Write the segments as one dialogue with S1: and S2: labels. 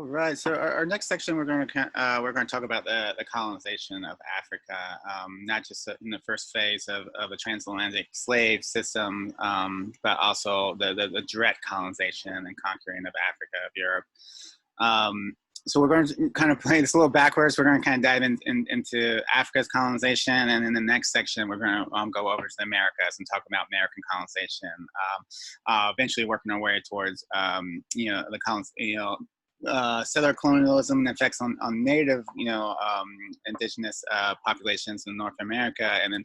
S1: All right. So our next section, we're going to talk about the colonization of Africa, not just in the first phase of a transatlantic slave system, but also the direct colonization and conquering of Africa, of Europe. So we're going to kind of play this a little backwards. We're going to kind of dive into Africa's colonization, and in the next section, we're going to go over to the Americas and talk about American colonization. Eventually, working our way towards settler colonialism and effects on native, indigenous populations in North America, and then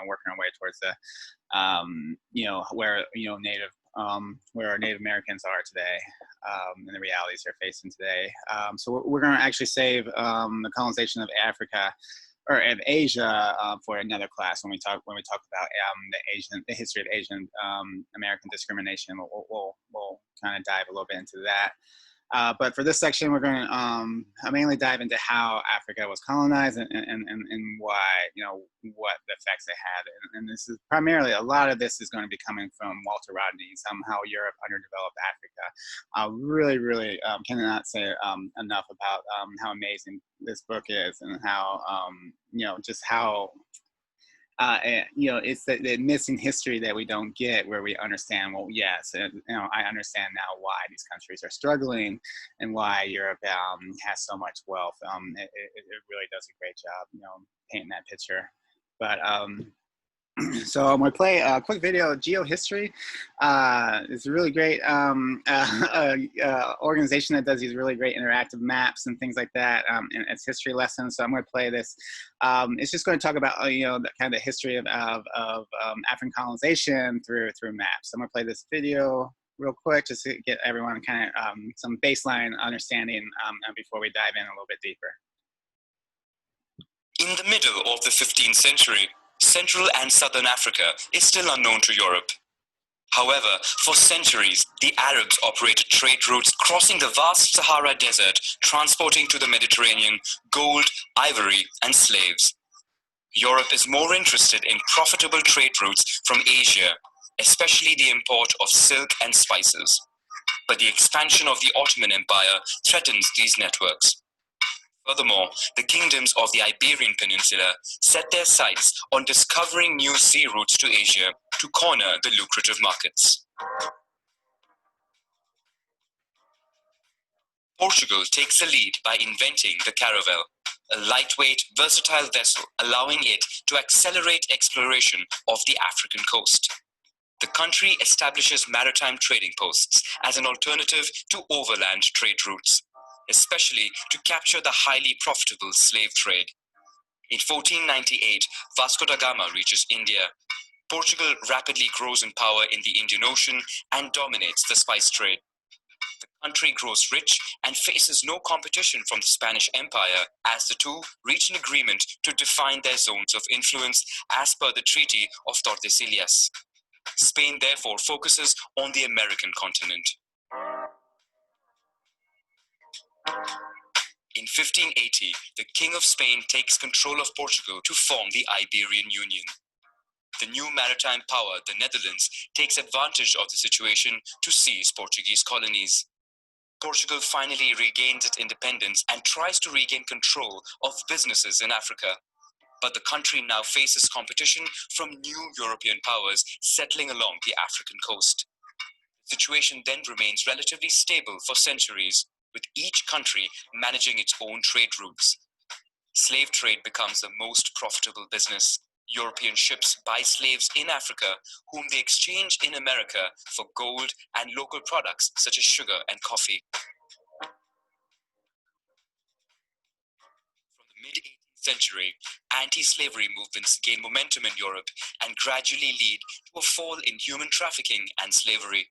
S1: working our way towards the, where our Native Americans are today, and the realities they're facing today. So we're going to actually save the colonization of Africa or of Asia for another class when we talk about the history of Asian American discrimination. We'll kind of dive a little bit into that. But for this section, we're going to mainly dive into how Africa was colonized and why, what the effects they had. And this is primarily, a lot of this is going to be coming from Walter Rodney's How Europe Underdeveloped Africa. I really cannot say enough about how amazing this book is, and how, just how it's the missing history that we don't get, where we understand, well, yes, I understand now why these countries are struggling and why Europe has so much wealth. It really does a great job, painting that picture. But so I'm going to play a quick video. Geohistory is a really great organization that does these really great interactive maps and things like that, and it's history lessons. So I'm going to play this. It's just going to talk about the kind of the history of African colonization through maps. So I'm going to play this video real quick just to get everyone kind of some baseline understanding before we dive in a little bit deeper.
S2: In the middle of the 15th century, Central and Southern Africa is still unknown to Europe. However, for centuries, the Arabs operated trade routes crossing the vast Sahara Desert, transporting to the Mediterranean gold, ivory, and slaves. Europe is more interested in profitable trade routes from Asia, especially the import of silk and spices. But the expansion of the Ottoman Empire threatens these networks. Furthermore, the kingdoms of the Iberian Peninsula set their sights on discovering new sea routes to Asia to corner the lucrative markets. Portugal takes the lead by inventing the caravel, a lightweight, versatile vessel allowing it to accelerate exploration of the African coast. The country establishes maritime trading posts as an alternative to overland trade routes, especially to capture the highly profitable slave trade. In 1498, Vasco da Gama reaches India. Portugal rapidly grows in power in the Indian Ocean and dominates the spice trade. The country grows rich and faces no competition from the Spanish Empire, as the two reach an agreement to define their zones of influence as per the Treaty of Tordesillas. Spain therefore focuses on the American continent. In 1580, the King of Spain takes control of Portugal to form the Iberian Union. The new maritime power, the Netherlands, takes advantage of the situation to seize Portuguese colonies. Portugal finally regains its independence and tries to regain control of businesses in Africa. But the country now faces competition from new European powers settling along the African coast. The situation then remains relatively stable for centuries, with each country managing its own trade routes. Slave trade becomes the most profitable business. European ships buy slaves in Africa, whom they exchange in America for gold and local products such as sugar and coffee. From the mid-18th century, anti-slavery movements gain momentum in Europe and gradually lead to a fall in human trafficking and slavery.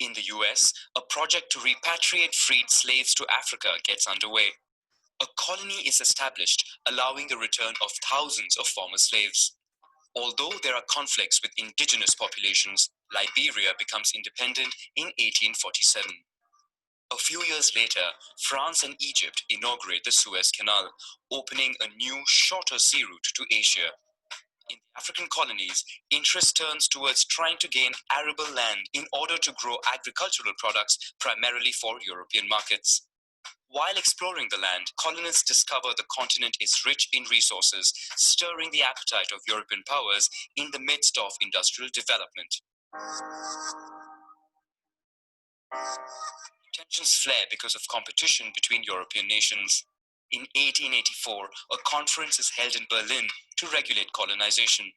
S2: In the US, a project to repatriate freed slaves to Africa gets underway. A colony is established, allowing the return of thousands of former slaves. Although there are conflicts with indigenous populations, Liberia becomes independent in 1847. A few years later, France and Egypt inaugurate the Suez Canal, opening a new, shorter sea route to Asia. In the African colonies, interest turns towards trying to gain arable land in order to grow agricultural products primarily for European markets. While exploring the land, colonists discover the continent is rich in resources, stirring the appetite of European powers in the midst of industrial development. Tensions flare because of competition between European nations. In 1884, a conference is held in Berlin to regulate colonization.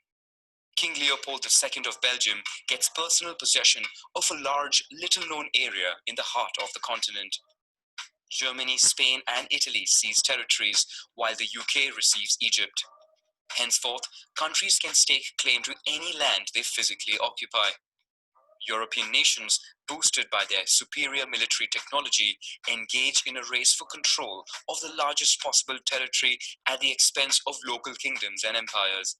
S2: King Leopold II of Belgium gets personal possession of a large, little-known area in the heart of the continent. Germany, Spain, and Italy seize territories, while the UK receives Egypt. Henceforth, countries can stake claim to any land they physically occupy. European nations, boosted by their superior military technology, engage in a race for control of the largest possible territory at the expense of local kingdoms and empires.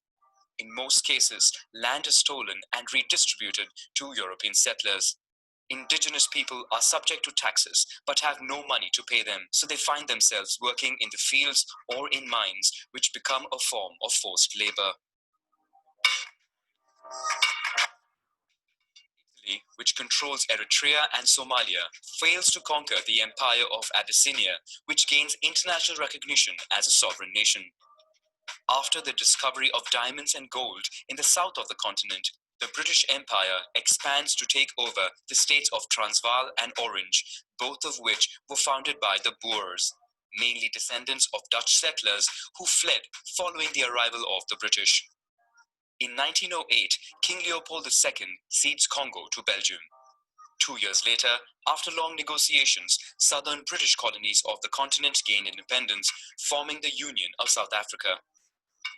S2: In most cases, land is stolen and redistributed to European settlers. Indigenous people are subject to taxes but have no money to pay them, so they find themselves working in the fields or in mines, which become a form of forced labor. Italy, which controls Eritrea and Somalia, fails to conquer the empire of Abyssinia, which gains international recognition as a sovereign nation. After the discovery of diamonds and gold in the south of the continent, the British Empire expands to take over the states of Transvaal and Orange, both of which were founded by the Boers, mainly descendants of Dutch settlers who fled following the arrival of the British. In 1908, King Leopold II cedes Congo to Belgium. 2 years later, after long negotiations, southern British colonies of the continent gain independence, forming the Union of South Africa.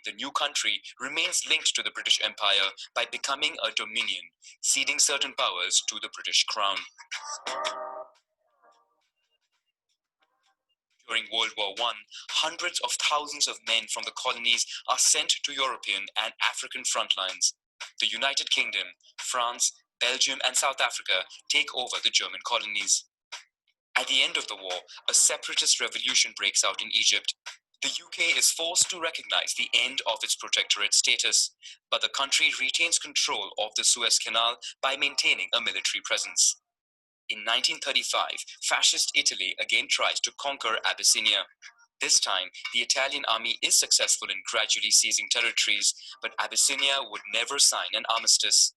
S2: The new country remains linked to the British Empire by becoming a dominion, ceding certain powers to the British Crown. During World War I, hundreds of thousands of men from the colonies are sent to European and African front lines. The United Kingdom, France, Belgium, and South Africa take over the German colonies. At the end of the war, a separatist revolution breaks out in Egypt. The UK is forced to recognize the end of its protectorate status, but the country retains control of the Suez Canal by maintaining a military presence. In 1935, fascist Italy again tries to conquer Abyssinia. This time, the Italian army is successful in gradually seizing territories, but Abyssinia would never sign an armistice.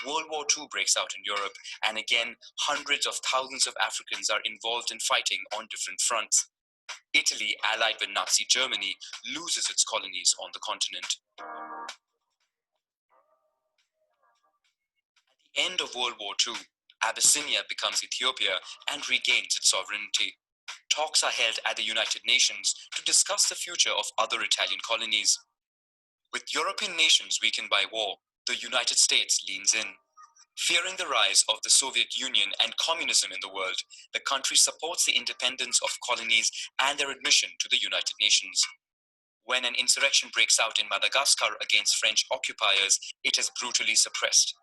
S2: World War II breaks out in Europe, and again, hundreds of thousands of Africans are involved in fighting on different fronts. Italy, allied with Nazi Germany, loses its colonies on the continent. At the end of World War II, Abyssinia becomes Ethiopia and regains its sovereignty. Talks are held at the United Nations to discuss the future of other Italian colonies. With European nations weakened by war, the United States leans in. Fearing the rise of the Soviet Union and communism in the world, the country supports the independence of colonies and their admission to the United Nations. When an insurrection breaks out in Madagascar against French occupiers, it is brutally suppressed.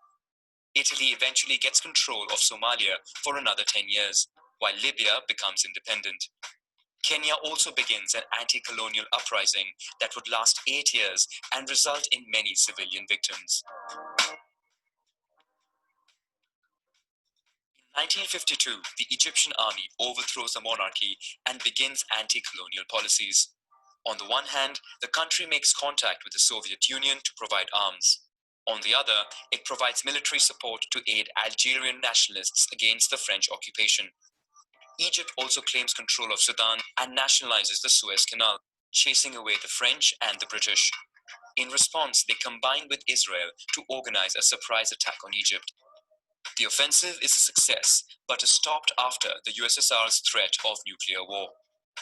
S2: Italy eventually gets control of Somalia for another 10 years, while Libya becomes independent. Kenya also begins an anti-colonial uprising that would last 8 years and result in many civilian victims. In 1952, the Egyptian army overthrows the monarchy and begins anti-colonial policies. On the one hand, the country makes contact with the Soviet Union to provide arms. On the other, it provides military support to aid Algerian nationalists against the French occupation. Egypt also claims control of Sudan and nationalizes the Suez Canal, chasing away the French and the British. In response, they combine with Israel to organize a surprise attack on Egypt. The offensive is a success, but is stopped after the USSR's threat of nuclear war.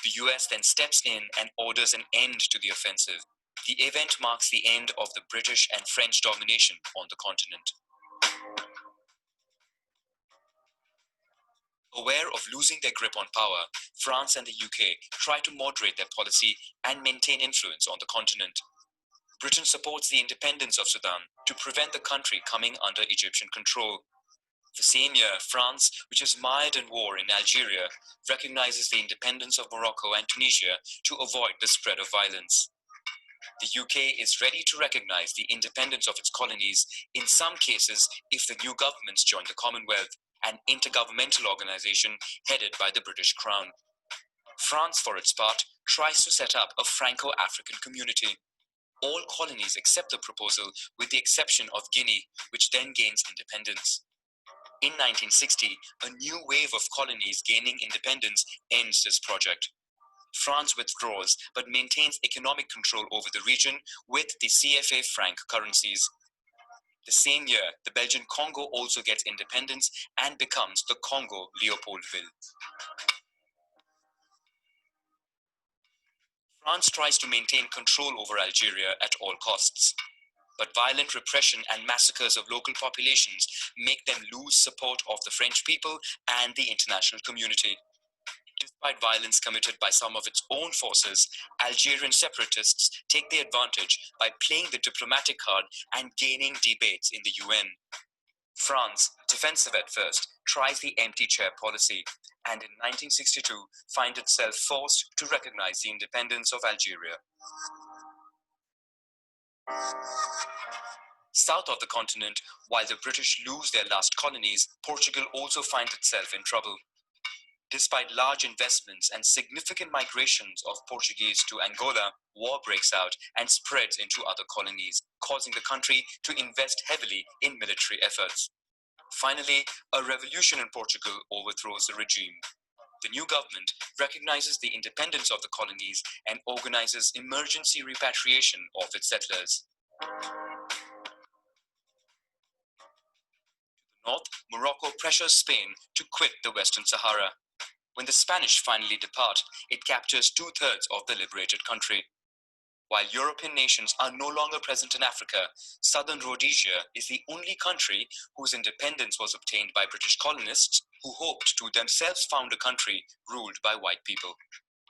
S2: The US then steps in and orders an end to the offensive. The event marks the end of the British and French domination on the continent. Aware of losing their grip on power, France and the UK try to moderate their policy and maintain influence on the continent. Britain supports the independence of Sudan to prevent the country coming under Egyptian control. The same year, France, which is mired in war in Algeria, recognizes the independence of Morocco and Tunisia to avoid the spread of violence. The UK is ready to recognize the independence of its colonies, in some cases if the new governments join the Commonwealth, an intergovernmental organization headed by the British Crown. France, for its part, tries to set up a Franco-African community. All colonies accept the proposal with the exception of Guinea, which then gains independence. In 1960, a new wave of colonies gaining independence ends this project. France withdraws but maintains economic control over the region with the CFA franc currencies. The same year, the Belgian Congo also gets independence and becomes the Congo Leopoldville. France tries to maintain control over Algeria at all costs. But violent repression and massacres of local populations make them lose support of the French people and the international community. Despite violence committed by some of its own forces, Algerian separatists take the advantage by playing the diplomatic card and gaining debates in the UN. France, defensive at first, tries the empty chair policy, and in 1962 finds itself forced to recognize the independence of Algeria. South of the continent, while the British lose their last colonies, Portugal also finds itself in trouble. Despite large investments and significant migrations of Portuguese to Angola, war breaks out and spreads into other colonies, causing the country to invest heavily in military efforts. Finally, a revolution in Portugal overthrows the regime. The new government recognizes the independence of the colonies and organizes emergency repatriation of its settlers. North, Morocco pressures Spain to quit the Western Sahara. When the Spanish finally depart, it captures 2/3 of the liberated country. While European nations are no longer present in Africa, Southern Rhodesia is the only country whose independence was obtained by British colonists who hoped to themselves found a country ruled by white people.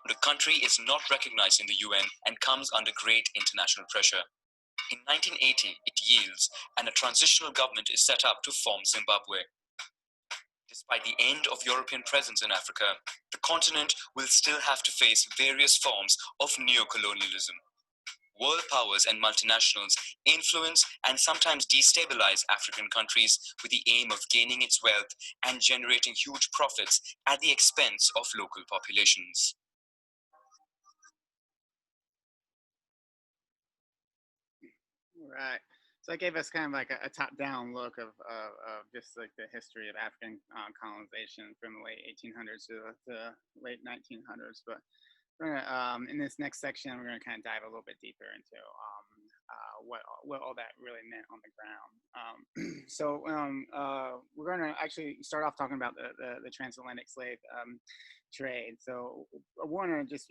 S2: The country is not recognized in the UN and comes under great international pressure. In 1980, it yields, and a transitional government is set up to form Zimbabwe. Despite the end of European presence in Africa, the continent will still have to face various forms of neocolonialism. World powers and multinationals influence and sometimes destabilize African countries with the aim of gaining its wealth and generating huge profits at the expense of local populations.
S1: Right. So that gave us kind of like a top-down look of just like the history of African colonization from the late 1800s to the late 1900s. But we're gonna, in this next section, we're going to kind of dive a little bit deeper into what all that really meant on the ground. We're going to actually start off talking about the transatlantic slave trade. So I want to just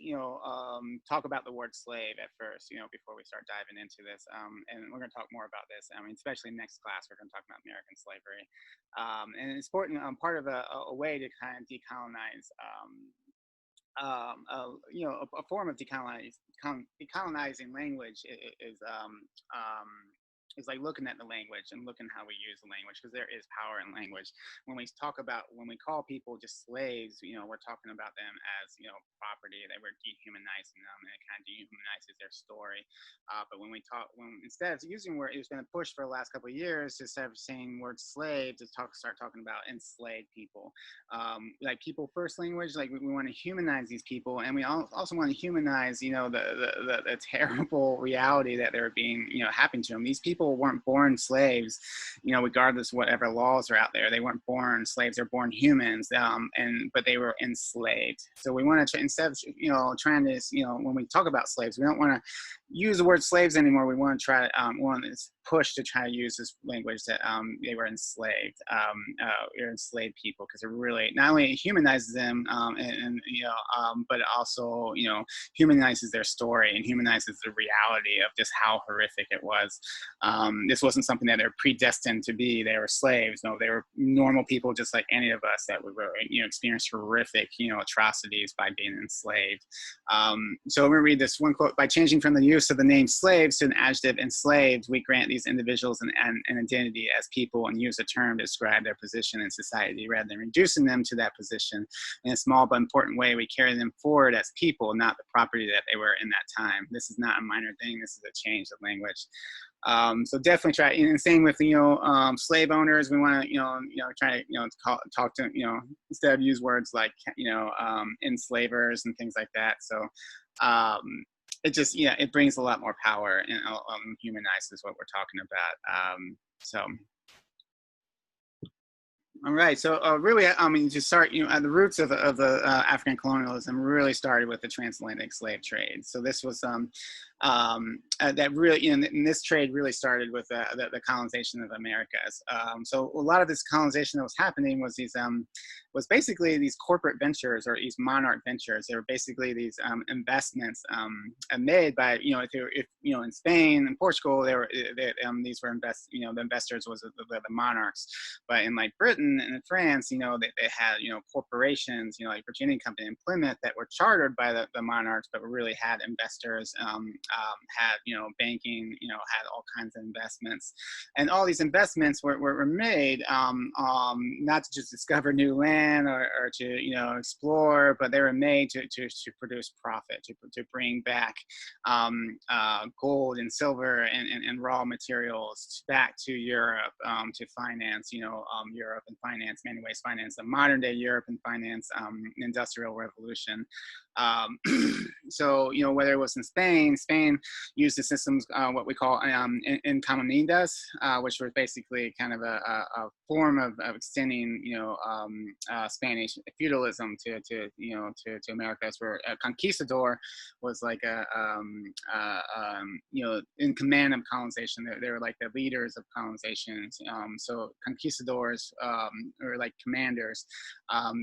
S1: talk about the word slave at first, before we start diving into this. And we're going to talk more about this. I mean, especially next class, we're going to talk about American slavery, and it's important. Part of a way to kind of decolonize. A form of decolonizing language is like looking at the language and looking how we use the language, because there is power in language. When we call people just slaves, we're talking about them as, property, that we're dehumanizing them, and it kind of dehumanizes their story. But when instead of using word, it's been a push for the last couple of years to instead of saying word slave, to start talking about enslaved people. Like people first language, like we want to humanize these people, and we also want to humanize, the terrible reality that they're being, happening to them. These people weren't born slaves, regardless of whatever laws are out there. They weren't born slaves; they're born humans, but they were enslaved. So we want to instead of trying to when we talk about slaves, we don't want to use the word slaves anymore. We want to try to push to try to use this language that they were enslaved, or enslaved people, because it really not only humanizes them but also humanizes their story and humanizes the reality of just how horrific it was. This wasn't something that they're predestined to be. They were slaves. No, they were normal people just like any of us that would experience horrific atrocities by being enslaved. So I'm going to read this one quote. By changing from the use of the name slaves to an adjective enslaved, we grant these individuals an identity as people and use a term to describe their position in society rather than reducing them to that position. In a small but important way, we carry them forward as people, not the property that they were in that time. This is not a minor thing. This is a change of language. So definitely try, and same with, slave owners. We want to, try to, talk to, instead of use words like, enslavers and things like that. So it just, it brings a lot more power and humanizes what we're talking about. So. All right. So really, I mean, to start, at the roots of the African colonialism really started with the transatlantic slave trade. So this was that really, and this trade really started with the colonization of Americas. So a lot of this colonization that was happening was was basically these corporate ventures or these monarch ventures. They were basically these investments made by, if in Spain and Portugal, these were the investors was the monarchs, but in like Britain and in France, they had, corporations, like Virginia Company and Plymouth that were chartered by the monarchs, but really had investors, had, banking, had all kinds of investments. And all these investments were made not to just discover new land or to, explore, but they were made to produce profit, to bring back gold and silver and raw materials back to Europe, to finance, Europe and finance, many ways finance the modern day Europe and finance industrial revolution. So, whether it was in Spain used the systems, what we call encomiendas, which was basically kind of a form of extending, Spanish feudalism to Americas, where a conquistador was like in command of colonization. They were like the leaders of colonization. So conquistadors, or like commanders,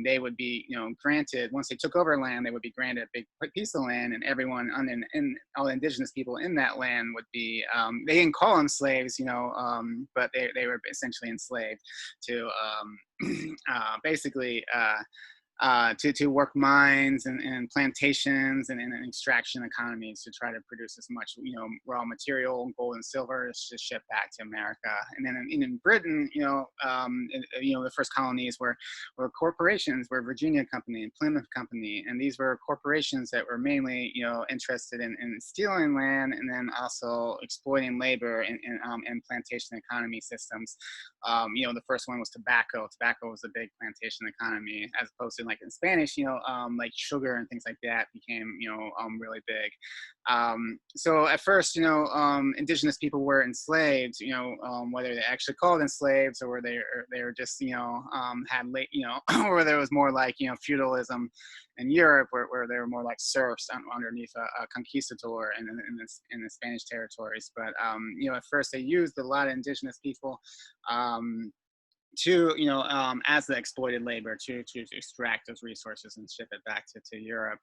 S1: they would be, granted, once they took over land, they would be granted a big piece of land, and everyone and all the indigenous people in that land would be, they didn't call them slaves, but they were essentially enslaved to basically to work mines and plantations and extraction economies to try to produce as much, raw material, gold and silver to ship back to America. And then in Britain, the first colonies were corporations, were Virginia Company and Plymouth Company, and these were corporations that were mainly, interested in stealing land and then also exploiting labor and plantation economy systems. The first one was tobacco. Tobacco was a big plantation economy, as opposed to like in Spanish, like sugar and things like that became, really big. So at first, indigenous people were enslaved, whether they actually called enslaved or they were just, had late, or there was more like, feudalism in Europe, where they were more like serfs underneath a conquistador in the Spanish territories. But, at first they used a lot of indigenous people, to as the exploited labor to extract those resources and ship it back to Europe,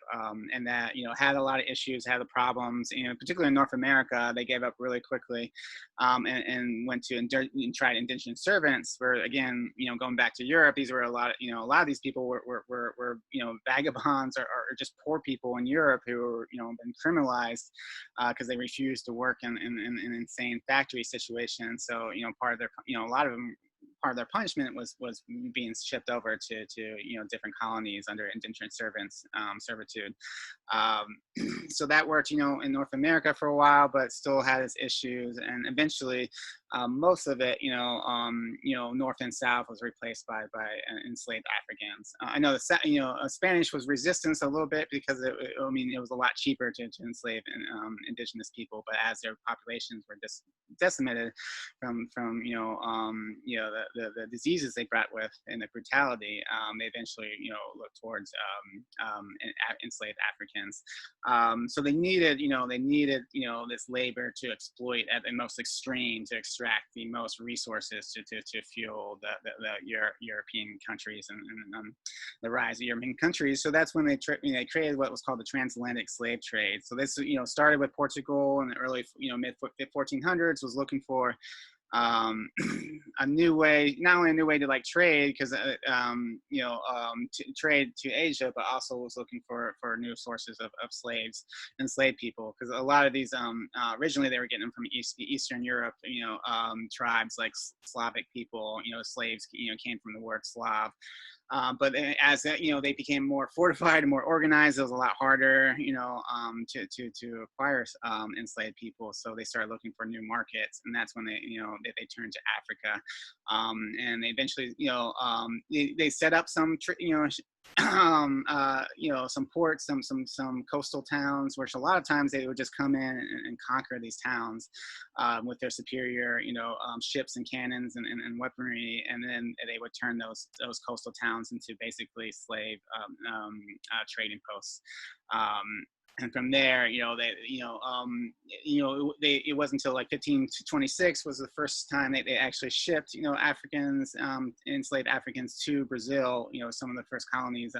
S1: and that had a lot of issues, had the problems, particularly in North America. They gave up really quickly, and went to and tried indentured servants, where again, going back to Europe, these were a lot of these people were vagabonds or just poor people in Europe who were been criminalized because they refused to work in insane factory situations. So part of their a lot of them, part of their punishment was being shipped over to different colonies under indentured servants servitude. So that worked in North America for a while, but still had its issues, and eventually most of it North and South was replaced by enslaved Africans. I know Spanish was resistance a little bit because it was a lot cheaper to enslave indigenous people, but as their populations were decimated from the diseases they brought with and the brutality, they eventually looked towards enslaved Africans. So they needed this labor to exploit at the most extreme, to extract the most resources to fuel the European countries and the rise of European countries. So that's when they created what was called the Transatlantic Slave Trade. So this started with Portugal in the early mid 1400s, was looking for a new way, not only a new way to like trade, because to trade to Asia, but also was looking for new sources of slaves, enslaved people, because a lot of these originally they were getting them from Eastern Europe, tribes like Slavic people, slaves came from the word Slav. But as they became more fortified and more organized, it was a lot harder, to acquire enslaved people. So they started looking for new markets, and that's when they turned to Africa, and they eventually, they set up some, some ports, some coastal towns, which a lot of times they would just come in and conquer these towns with their superior, ships and cannons and weaponry, and then they would turn those coastal towns into basically slave trading posts. And from there, it wasn't until like 1526 was the first time they actually shipped, Africans, enslaved Africans to Brazil, some of the first colonies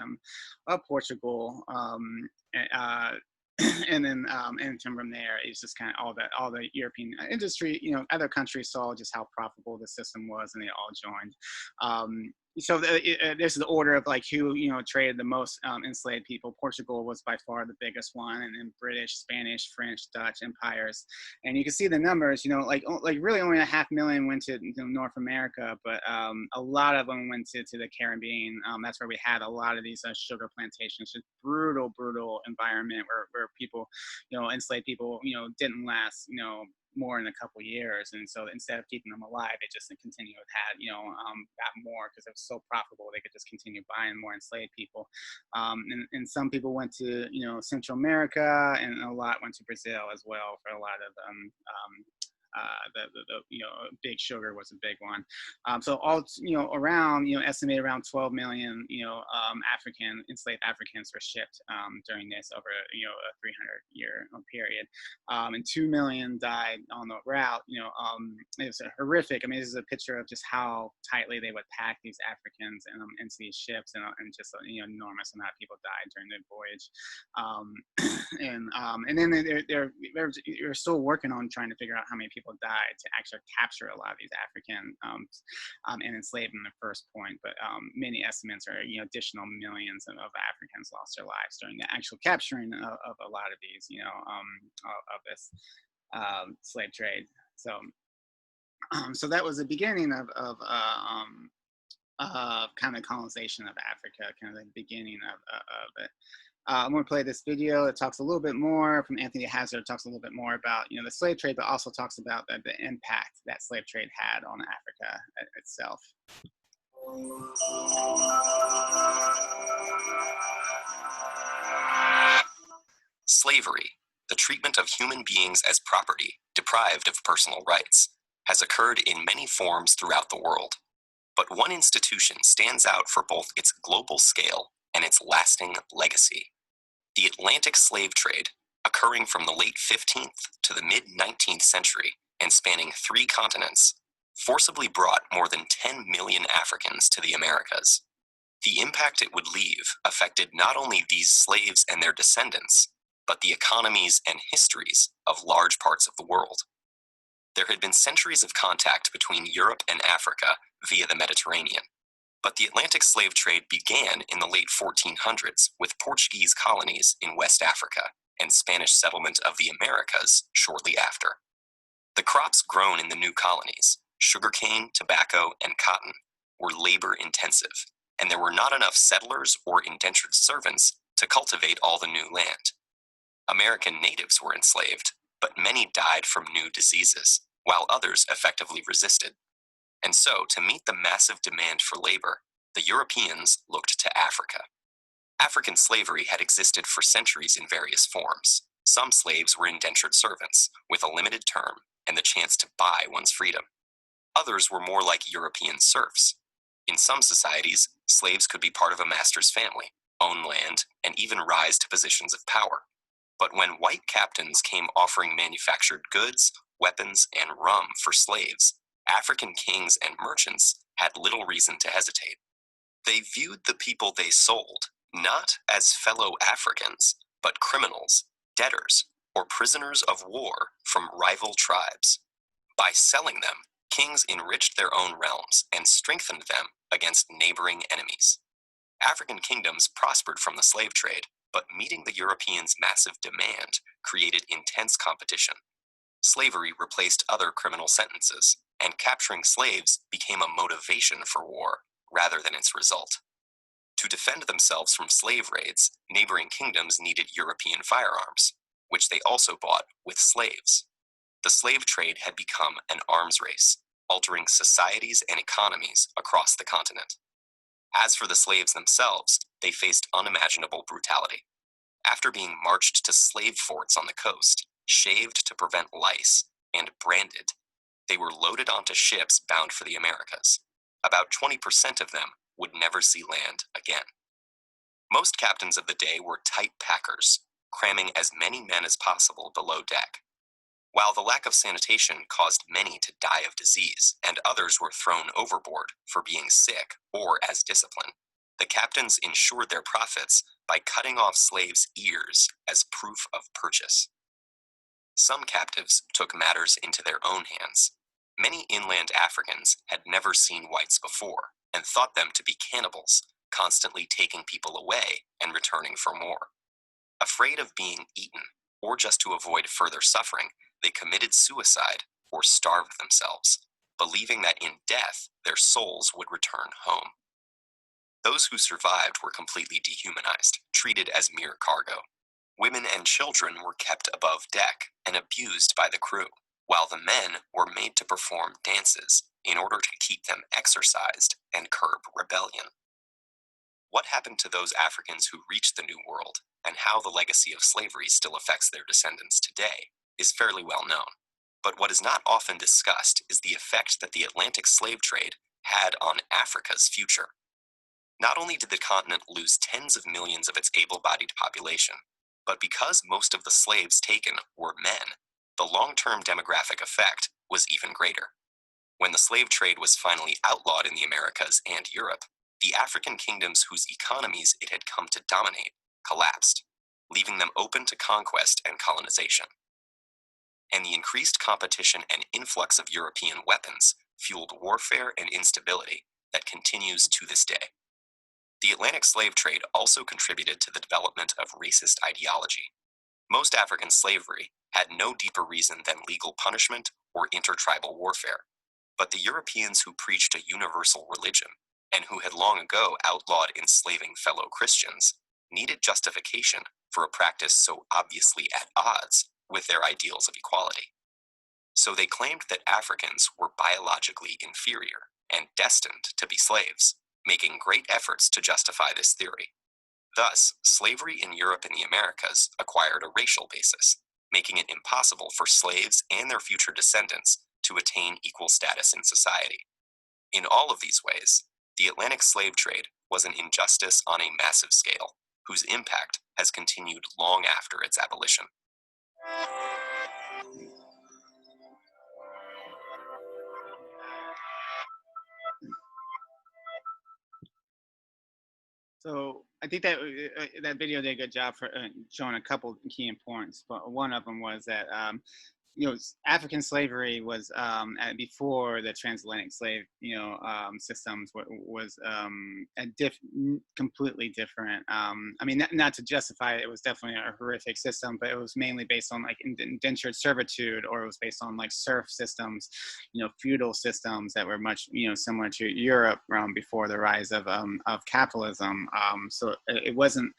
S1: of Portugal. And then and from there, it's just kind of all the European industry, other countries saw just how profitable the system was, and they all joined. So this is the order of like who traded the most enslaved people. Portugal was by far the biggest one, and then British, Spanish, French, Dutch empires. And you can see the numbers. Like really only 500,000 went to North America, but a lot of them went to the Caribbean. That's where we had a lot of these sugar plantations. Just brutal environment where people, enslaved people, didn't last, more in a couple years, and so instead of keeping them alive, they just continued got more because it was so profitable. They could just continue buying more enslaved people, and some people went to Central America, and a lot went to Brazil as well for a lot of big sugar was a big one. So all around estimated around 12 million enslaved Africans were shipped during this over a 300-year period, and 2 million died on the route. It was horrific. I mean, this is a picture of just how tightly they would pack these Africans into these ships, and just enormous amount of people died during the voyage. And then they're still working on trying to figure out how many people died to actually capture a lot of these African and enslave them in the first point. But many estimates are additional millions of Africans lost their lives during the actual capturing of a lot of these of this slave trade. So that was the beginning of kind of colonization of Africa, kind of the beginning of it. I'm going to play this video. It talks a little bit more from Anthony Hazard. Talks a little bit more about the slave trade, but also talks about the impact that slave trade had on Africa itself.
S2: Slavery, the treatment of human beings as property, deprived of personal rights, has occurred in many forms throughout the world. But one institution stands out for both its global scale and its lasting legacy. The Atlantic slave trade, occurring from the late 15th to the mid-19th century and spanning 3 continents, forcibly brought more than 10 million Africans to the Americas. The impact it would leave affected not only these slaves and their descendants, but the economies and histories of large parts of the world. There had been centuries of contact between Europe and Africa via the Mediterranean. But the Atlantic slave trade began in the late 1400s with Portuguese colonies in West Africa and Spanish settlement of the Americas shortly after. The crops grown in the new colonies, sugarcane, tobacco, and cotton, were labor-intensive, and there were not enough settlers or indentured servants to cultivate all the new land. American natives were enslaved, but many died from new diseases, while others effectively resisted. And so, to meet the massive demand for labor, the Europeans looked to Africa. African slavery had existed for centuries in various forms. Some slaves were indentured servants, with a limited term and the chance to buy one's freedom. Others were more like European serfs. In some societies, slaves could be part of a master's family, own land, and even rise to positions of power. But when white captains came offering manufactured goods, weapons, and rum for slaves, African kings and merchants had little reason to hesitate. They viewed the people they sold not as fellow Africans, but criminals, debtors, or prisoners of war from rival tribes. By selling them, kings enriched their own realms and strengthened them against neighboring enemies. African kingdoms prospered from the slave trade, but meeting the Europeans' massive demand created intense competition. Slavery replaced other criminal sentences, and capturing slaves became a motivation for war rather than its result. To defend themselves from slave raids, neighboring kingdoms needed European firearms, which they also bought with slaves. The slave trade had become an arms race, altering societies and economies across the continent. As for the slaves themselves, they faced unimaginable brutality. After being marched to slave forts on the coast, shaved to prevent lice, and branded, they were loaded onto ships bound for the Americas. About 20% of them would never see land again. Most captains of the day were tight packers, cramming as many men as possible below deck. While the lack of sanitation caused many to die of disease and others were thrown overboard for being sick or as discipline, the captains ensured their profits by cutting off slaves' ears as proof of purchase. Some captives took matters into their own hands. Many inland Africans had never seen whites before and thought them to be cannibals, constantly taking people away and returning for more. Afraid of being eaten, or just to avoid further suffering, they committed suicide or starved themselves, believing that in death their souls would return home. Those who survived were completely dehumanized, treated as mere cargo. Women and children were kept above deck and abused by the crew, while the men were made to perform dances in order to keep them exercised and curb rebellion. What happened to those Africans who reached the New World, and how the legacy of slavery still affects their descendants today, is fairly well known. But what is not often discussed is the effect that the Atlantic slave trade had on Africa's future. Not only did the continent lose tens of millions of its able-bodied population, but because most of the slaves taken were men, the long-term demographic effect was even greater. When the slave trade was finally outlawed in the Americas and Europe, the African kingdoms whose economies it had come to dominate collapsed, leaving them open to conquest and colonization. And the increased competition and influx of European weapons fueled warfare and instability that continues to this day. The Atlantic slave trade also contributed to the development of racist ideology. Most African slavery had no deeper reason than legal punishment or intertribal warfare, but the Europeans who preached a universal religion and who had long ago outlawed enslaving fellow Christians needed justification for a practice so obviously at odds with their ideals of equality. So they claimed that Africans were biologically inferior and destined to be slaves, making great efforts to justify this theory. Thus, slavery in Europe and the Americas acquired a racial basis, making it impossible for slaves and their future descendants to attain equal status in society. In all of these ways, the Atlantic slave trade was an injustice on a massive scale, whose impact has continued long after its abolition.
S1: So I think that that video did a good job for showing a couple key points. But one of them was that African slavery was before the transatlantic slave systems was completely different. I mean, not to justify it, it was definitely a horrific system, but it was mainly based on like indentured servitude, or it was based on like serf systems, feudal systems that were much similar to Europe before the rise of capitalism. So it wasn't.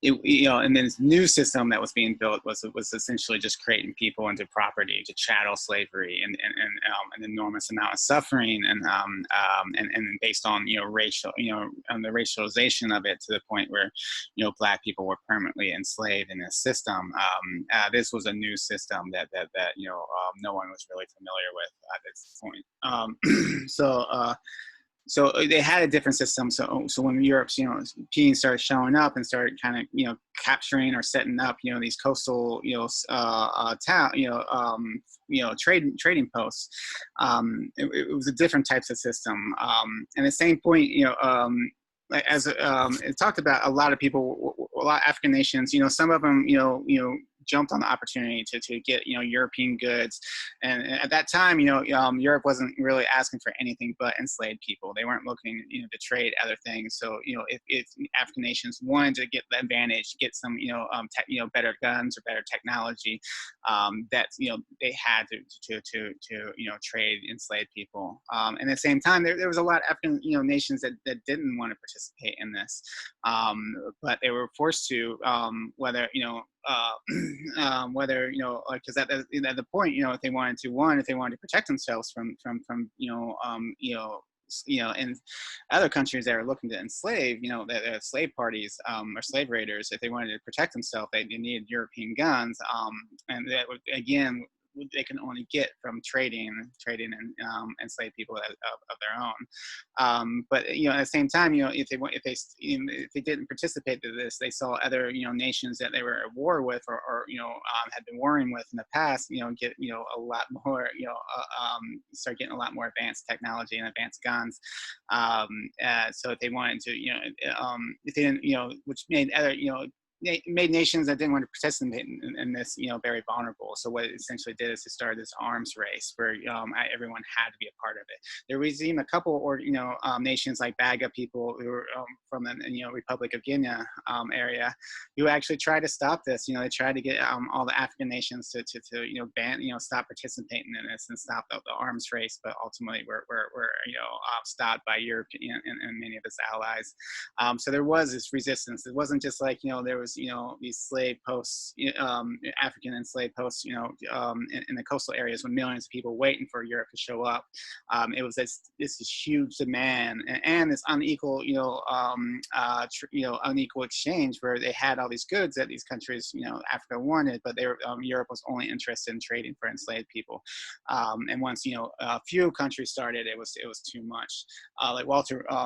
S1: And then this new system that was being built was essentially just creating people into property, to chattel slavery, and an enormous amount of suffering, and based on racial, on the racialization of it, to the point where Black people were permanently enslaved in this system. This was a new system that no one was really familiar with at this point. So they had a different system. So when Europe's, Europeans started showing up and started kind of, capturing or setting up, these coastal, trading posts, it was a different types of system. And at the same point, as it talked about, a lot of people, a lot of African nations, some of them, jumped on the opportunity to get, you know, European goods. And at that time, you know, Europe wasn't really asking for anything but enslaved people. They weren't looking, you know, to trade other things. So, you know, if African nations wanted to get the advantage, get some, you know, you know, better guns or better technology, that, you know, they had to you know, trade enslaved people. And at the same time, there was a lot of African, you know, nations that didn't want to participate in this, but they were forced to, whether, you know, whether, you know, because at the point, you know, if they wanted to protect themselves from you know, in other countries that are looking to enslave, you know, the slave parties, or slave raiders, if they wanted to protect themselves, they needed European guns, and that would, again, they can only get from trading and enslaved people of their own. But, you know, at the same time, you know, if they didn't participate in this, they saw other, you know, nations that they were at war with, or you know, had been warring with in the past, you know, get, you know, a lot more, you know, start getting a lot more advanced technology and advanced guns. So if they wanted to, you know, if they didn't, you know, which made other, you know, made nations that didn't want to participate in this, you know, very vulnerable. So what it essentially did is it started this arms race where, everyone had to be a part of it. There was even a couple, or, you know, nations like Baga people who were from the, you know, Republic of Guinea area, who actually tried to stop this. You know, they tried to get all the African nations to you know, ban, you know, stop participating in this and stop the arms race. But ultimately, we're you know, stopped by Europe and many of its allies. So there was this resistance. It wasn't just like, you know, there was, you know, these slave posts, African enslaved posts, you know, in the coastal areas with millions of people waiting for Europe to show up. It was this huge demand and this unequal, you know, unequal exchange where they had all these goods that these countries, you know, Africa wanted, but they were, Europe was only interested in trading for enslaved people. And once, you know, a few countries started, it was too much. Like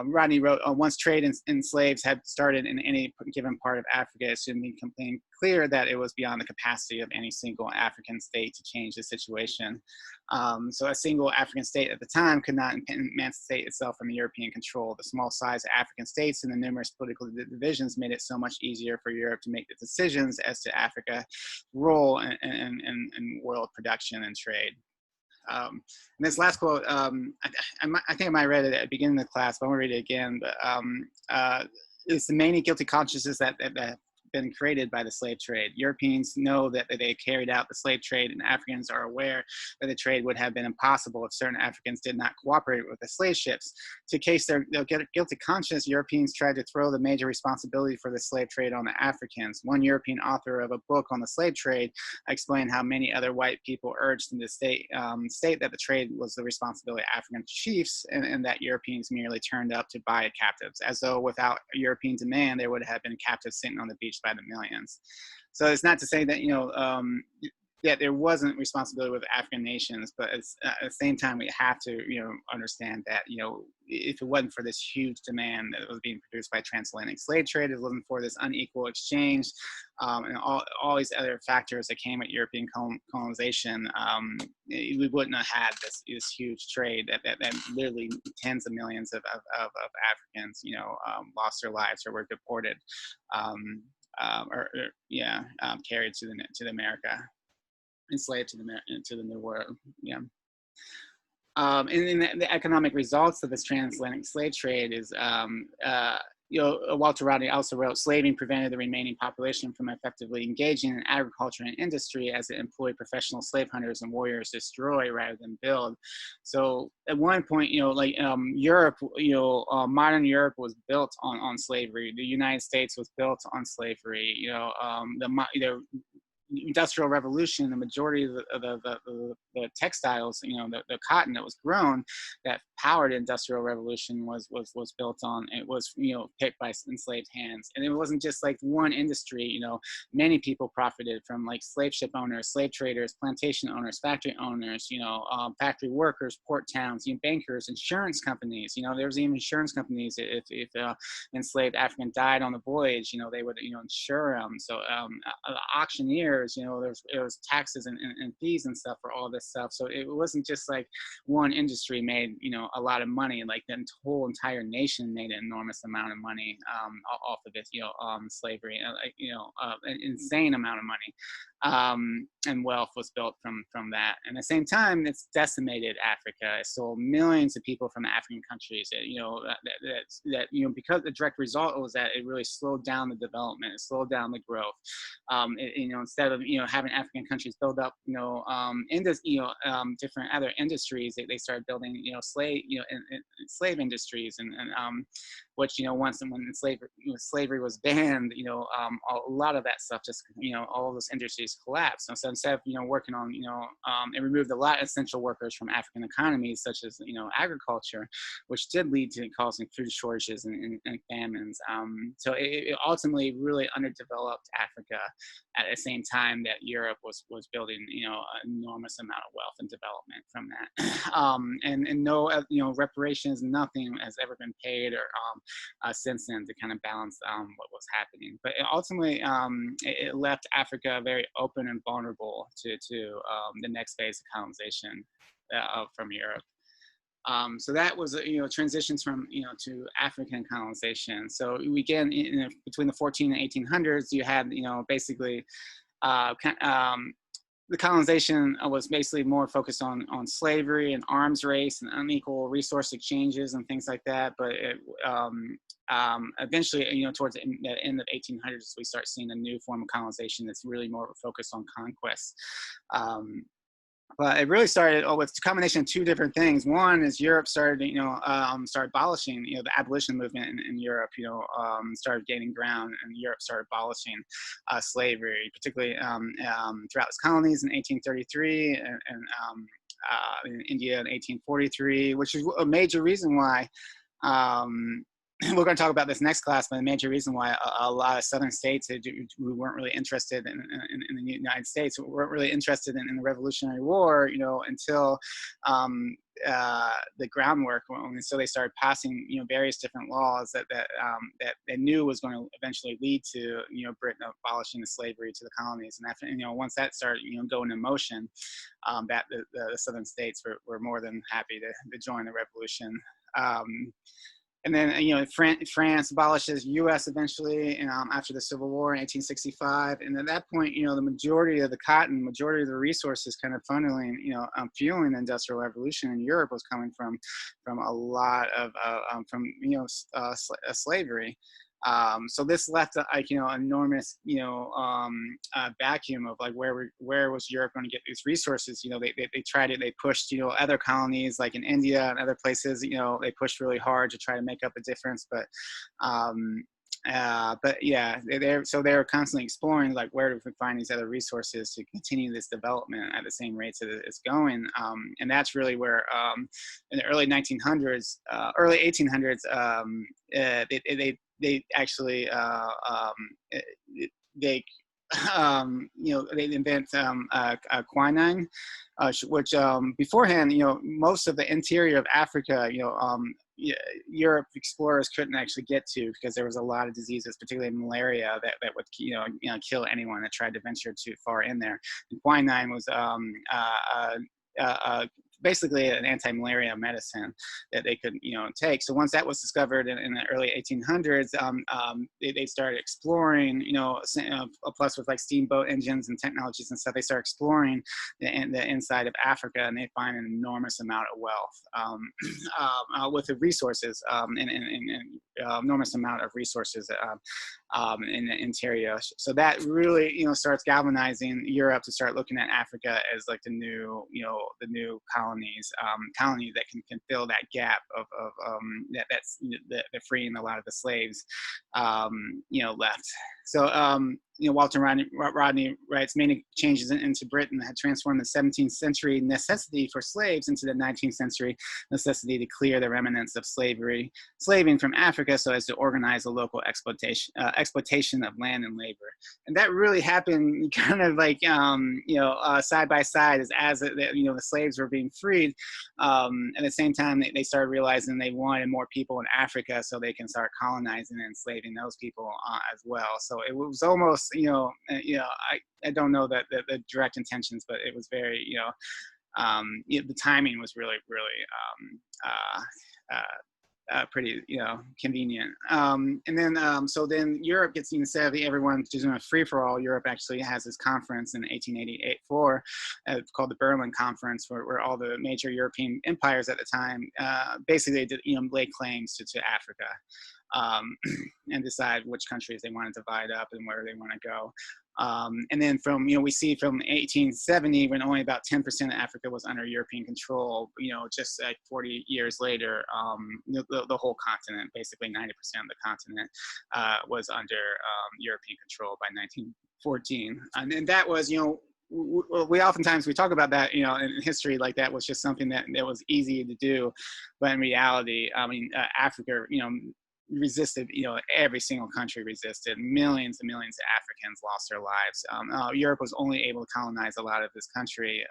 S1: Rodney wrote, once trade in slaves had started in any given part of Africa, it soon became clear that it was beyond the capacity of any single African state to change the situation. So a single African state at the time could not emancipate itself from European control. The small size of African states and the numerous political divisions made it so much easier for Europe to make the decisions as to Africa's role in world production and trade. And this last quote, I think I might have read it at the beginning of the class, but I want to read it again. But it's the many guilty consciences that been created by the slave trade. Europeans know that they carried out the slave trade, and Africans are aware that the trade would have been impossible if certain Africans did not cooperate with the slave ships. To case their guilty conscience, Europeans tried to throw the major responsibility for the slave trade on the Africans. One European author of a book on the slave trade explained how many other white people urged in the state that the trade was the responsibility of African chiefs, and that Europeans merely turned up to buy captives, as though without European demand there would have been captives sitting on the beach by the millions. So it's not to say that, you know, that there wasn't responsibility with African nations, but at the same time, we have to, you know, understand that, you know, if it wasn't for this huge demand that was being produced by transatlantic slave trade, it wasn't for this unequal exchange, and all these other factors that came with European colonization, we wouldn't have had this huge trade that literally tens of millions of Africans, you know, lost their lives or were deported, carried to the America, enslaved to the New World. Yeah. And then the economic results of this transatlantic slave trade is, you know, Walter Rodney also wrote, slaving prevented the remaining population from effectively engaging in agriculture and industry, as it employed professional slave hunters and warriors to destroy rather than build. So at one point, you know, like Europe, you know, modern Europe was built on slavery. The United States was built on slavery. You know, the Industrial Revolution, the majority of the textiles, you know, the cotton that was grown that powered Industrial Revolution was built on, it was, you know, picked by enslaved hands. And it wasn't just like one industry, you know, many people profited from, like slave ship owners, slave traders, plantation owners, factory owners, you know, factory workers, port towns, you know, bankers, insurance companies. You know, there was even insurance companies, if enslaved African died on the voyage, you know, they would, you know, insure them. So auctioneers, you know, there was taxes and fees and stuff for all this stuff. So it wasn't just like one industry made, you know, a lot of money. Like the whole entire nation made an enormous amount of money off of this, you know, slavery, you know, an insane amount of money. And wealth was built from that. And at the same time, it's decimated Africa. It stole millions of people from African countries. You know, that you know, because the direct result was that it really slowed down the development. It slowed down the growth. You know, instead of, you know, having African countries build up, you know, different other industries, they started building, you know, slave industries, and which, you know, when slavery was banned, you know, a lot of that stuff just, you know, all of those industries collapsed. So instead of, you know, working on, you know, it removed a lot of essential workers from African economies, such as, you know, agriculture, which did lead to causing food shortages and famines. So it ultimately really underdeveloped Africa at the same time that Europe was building, you know, an enormous amount of wealth and development from that. And no, you know, reparations, nothing has ever been paid or since then to kind of balance what was happening. But ultimately, it left Africa very open and vulnerable to the next phase of colonization from Europe. So that was, you know, transitions from, you know, to African colonization. So we again, you know, between the 14 and 1800s, you had, you know, basically the colonization was basically more focused on slavery and arms race and unequal resource exchanges and things like that. But it, eventually, you know, towards the end of 1800s, we start seeing a new form of colonization that's really more focused on conquest. But it really started with a combination of two different things. One is Europe started, you know, started abolishing, you know, the abolition movement in Europe, you know, started gaining ground, and Europe started abolishing slavery, particularly throughout its colonies in 1833 and in India in 1843, which is a major reason why we're going to talk about this next class, but the major reason why a lot of southern states who weren't really interested in the United States, weren't really interested in the Revolutionary War, you know, until the groundwork. So they started passing, you know, various different laws that they knew was going to eventually lead to, you know, Britain abolishing the slavery to the colonies. And after, you know, once that started, you know, going in motion, that the southern states were more than happy to join the revolution. And then, you know, France abolishes U.S. eventually, and after the Civil War in 1865. And at that point, you know, the majority of the cotton, majority of the resources kind of funneling, you know, fueling the Industrial Revolution in Europe was coming from a lot of, you know, slavery. So this left like, you know, enormous, you know, vacuum of like where was Europe going to get these resources? You know, they tried it, they pushed, you know, other colonies like in India and other places, you know, they pushed really hard to try to make up a difference. But yeah, they were constantly exploring like where do we find these other resources to continue this development at the same rates that it's going. And that's really where in the early 1900s, early 1800s, they actually you know, they invent quinine, which beforehand, you know, most of the interior of Africa, you know, Europe explorers couldn't actually get to because there was a lot of diseases, particularly malaria, that would, you know, kill anyone that tried to venture too far in there. And quinine was basically an anti-malaria medicine that they could, you know, take. So once that was discovered in the early 1800s, they started exploring, you know, plus with like steamboat engines and technologies and stuff, they start exploring the inside of Africa, and they find an enormous amount of wealth with the resources and enormous amount of resources in the interior. So that really, you know, starts galvanizing Europe to start looking at Africa as like the new, you know, the new colonies that can fill that gap of that's freeing a lot of the slaves, you know, left. So you know, Walter Rodney writes, many changes into Britain had transformed the 17th century necessity for slaves into the 19th century necessity to clear the remnants of slaving from Africa so as to organize a local exploitation of land and labor. And that really happened kind of like, you know, side by side as you know, the slaves were being freed. At the same time, they started realizing they wanted more people in Africa so they can start colonizing and enslaving those people as well. So it was almost, you know, I don't know that the direct intentions, but it was very, you know, the timing was really, pretty, convenient. And then, so then Europe gets, instead of everyone just doing a free for all, Europe actually has this conference in 1884 called the Berlin Conference, where all the major European empires at the time basically did, lay claims to Africa. And decide which countries they want to divide up and where they want to go. And then from, we see from 1870, when only about 10% of Africa was under European control, just like 40 years later, the whole continent, basically 90% of the continent, was under European control by 1914. And that was, we oftentimes talk about that, in history, like that was just something that was easy to do. But in reality, Africa, resisted, every single country resisted. Millions and millions of Africans lost their lives. Europe was only able to colonize a lot of this country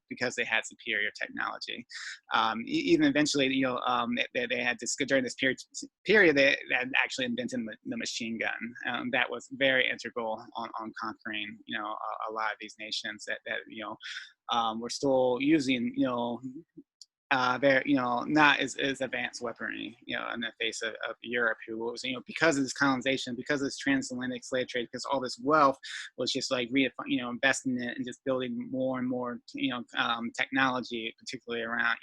S1: because they had superior technology. Even eventually, they had this, during this period, they had actually invented the machine gun. That was very integral on conquering, a lot of these nations that were still using, very, not as advanced weaponry, in the face of Europe, who was, because of this colonization, because of this transatlantic slave trade, because all this wealth was just like, investing in it and just building more and more, technology, particularly around,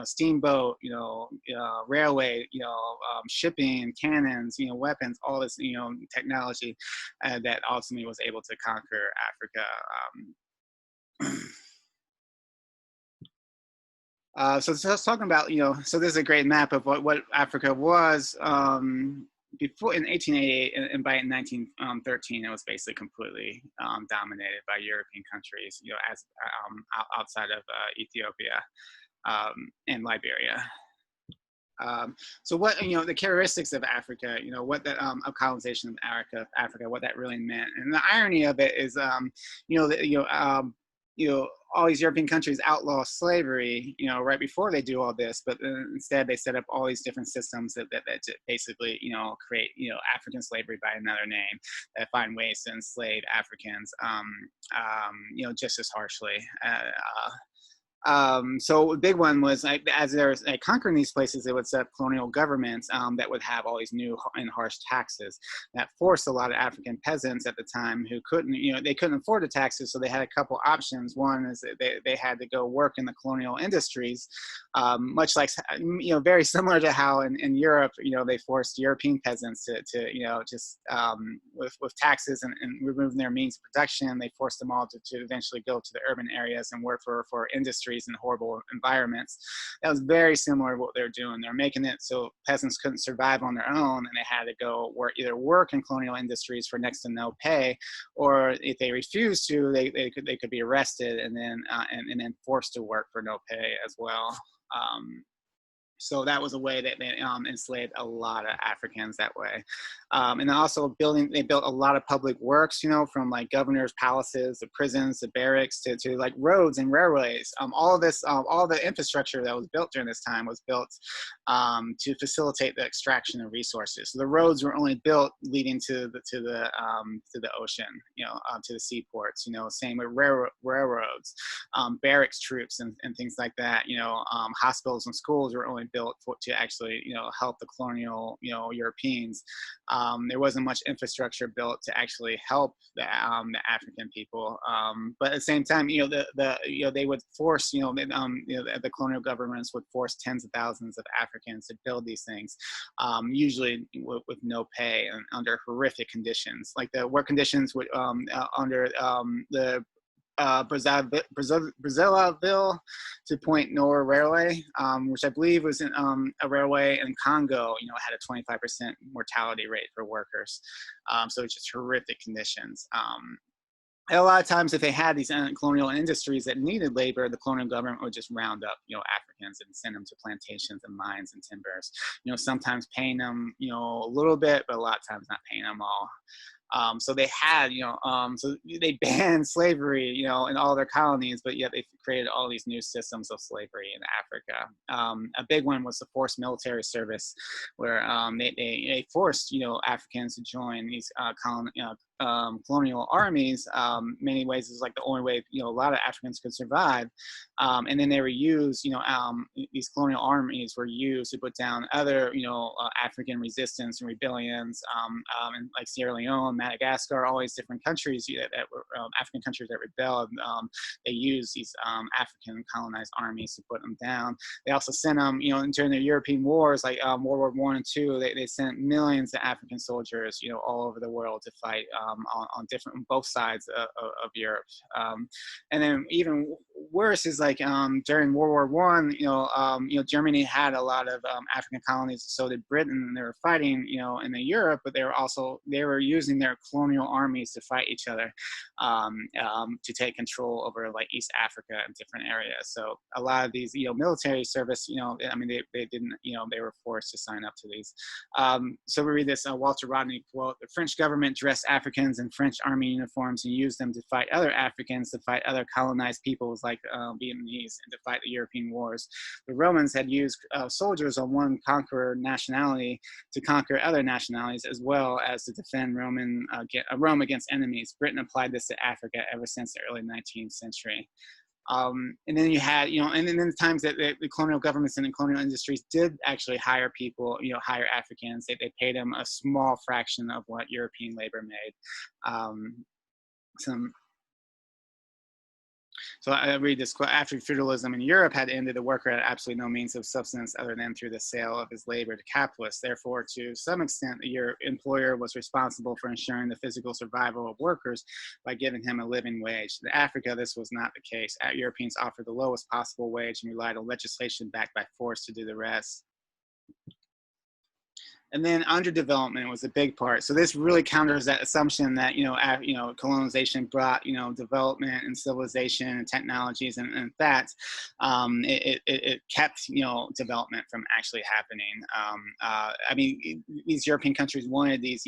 S1: steamboat, railway, shipping, cannons, weapons, all this, technology that ultimately was able to conquer Africa. So just talking about, so this is a great map of what Africa was before in 1888, and by 1913, it was basically completely dominated by European countries, as outside of Ethiopia and Liberia. So what, the characteristics of Africa, what that of colonization of Africa, what that really meant, and the irony of it is, all these European countries outlaw slavery, right before they do all this, but instead they set up all these different systems that basically, create, African slavery by another name, that find ways to enslave Africans, just as harshly. So a big one was, as there's conquering these places, they would set up colonial governments that would have all these new and harsh taxes that forced a lot of African peasants at the time who couldn't, they couldn't afford the taxes. So they had a couple options. One is that they had to go work in the colonial industries, much like, very similar to how in Europe, they forced European peasants to just with taxes and removing their means of production, they forced them all to eventually go to the urban areas and work for industry in horrible environments. That was very similar to what they're doing. They're making it so peasants couldn't survive on their own, and they had to go either work in colonial industries for next to no pay, or if they refused to, they could be arrested and then forced to work for no pay as well. So that was a way that they enslaved a lot of Africans that way. And also they built a lot of public works, from like governors' palaces, the prisons, the barracks, to like roads and railways. All of this, all the infrastructure that was built during this time was built to facilitate the extraction of resources. So the roads were only built leading to the ocean, to the seaports. Same with railroads, barracks troops and things like that. Hospitals and schools were only built to actually, help the colonial, Europeans. There wasn't much infrastructure built to actually help the African people. But at the same time, they would force, the colonial governments would force tens of thousands of Africans to build these things, usually with no pay and under horrific conditions. Like the work conditions would under the Brazzaville to Point Nord Railway, which I believe was in, a railway in Congo, had a 25% mortality rate for workers. So it's just horrific conditions. And a lot of times if they had these colonial industries that needed labor, the colonial government would just round up, Africans and send them to plantations and mines and timbers, sometimes paying them, a little bit, but a lot of times not paying them all. So they had, so they banned slavery, in all their colonies, but yet they created all these new systems of slavery in Africa. A big one was the forced military service, where they forced, Africans to join these colonial armies, many ways is like the only way, a lot of Africans could survive. And then they were used, these colonial armies were used to put down other, African resistance and rebellions, in like Sierra Leone, Madagascar, all these different countries that were African countries that rebelled. They used these African colonized armies to put them down. They also sent them, during the European wars, like World War I and II, they sent millions of African soldiers, all over the world to fight on both sides of Europe. And then even worse is like during World War I, Germany had a lot of African colonies, so did Britain. And they were fighting, in the Europe, but they were using their colonial armies to fight each other, to take control over like East Africa and different areas. So a lot of these, military service, they didn't, they were forced to sign up to these. So we read this Walter Rodney quote: "The French government dressed Africans in French army uniforms and used them to fight other Africans, to fight other colonized peoples like Vietnamese, and to fight the European wars. The Romans had used soldiers on one conqueror nationality to conquer other nationalities, as well as to defend Rome against enemies. Britain applied this to Africa ever since the early 19th century." And then you had, and then the times that the colonial governments and the colonial industries did actually hire people, hire Africans. They paid them a small fraction of what European labor made. So I read this quote: "After feudalism in Europe had ended, the worker had absolutely no means of subsistence other than through the sale of his labor to capitalists. Therefore, to some extent, the employer was responsible for ensuring the physical survival of workers by giving him a living wage. In Africa, this was not the case. Europeans offered the lowest possible wage and relied on legislation backed by force to do the rest." And then underdevelopment was a big part. So this really counters that assumption that, colonization brought, development and civilization and technologies. And in fact, it kept, development from actually happening. These European countries wanted these,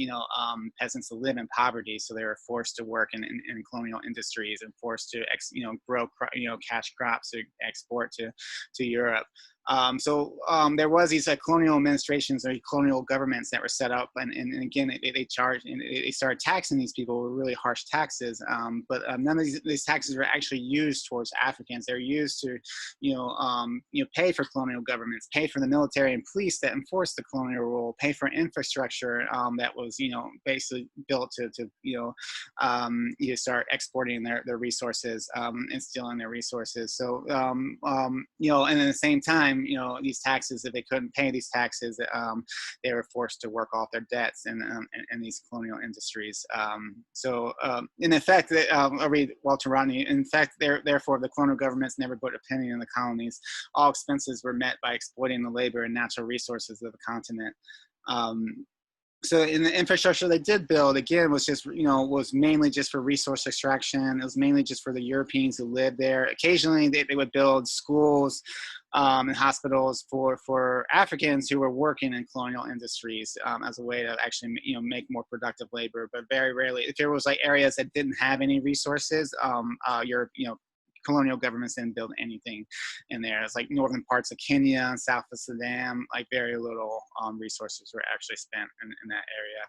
S1: peasants to live in poverty. So they were forced to work in colonial industries and forced to, grow, cash crops to export to Europe. So there was these colonial administrations or colonial governments that were set up, and again they charged and they started taxing these people with really harsh taxes. But none of these taxes were actually used towards Africans. They're used to, pay for colonial governments, pay for the military and police that enforced the colonial rule, pay for infrastructure that was, basically built to start exporting their resources and stealing their resources. So and at the same time, these taxes, if they couldn't pay these taxes, they were forced to work off their debts in these colonial industries. In effect, I'll read Walter Rodney: "In fact, therefore, the colonial governments never put a penny in the colonies. All expenses were met by exploiting the labor and natural resources of the continent." So in the infrastructure they did build, again, was just, was mainly just for resource extraction. It was mainly just for the Europeans who lived there. Occasionally they would build schools and hospitals for Africans who were working in colonial industries as a way to actually, make more productive labor. But very rarely, if there was like areas that didn't have any resources, colonial governments didn't build anything in there. It's like northern parts of Kenya and south of Sudan, like very little resources were actually spent in that area.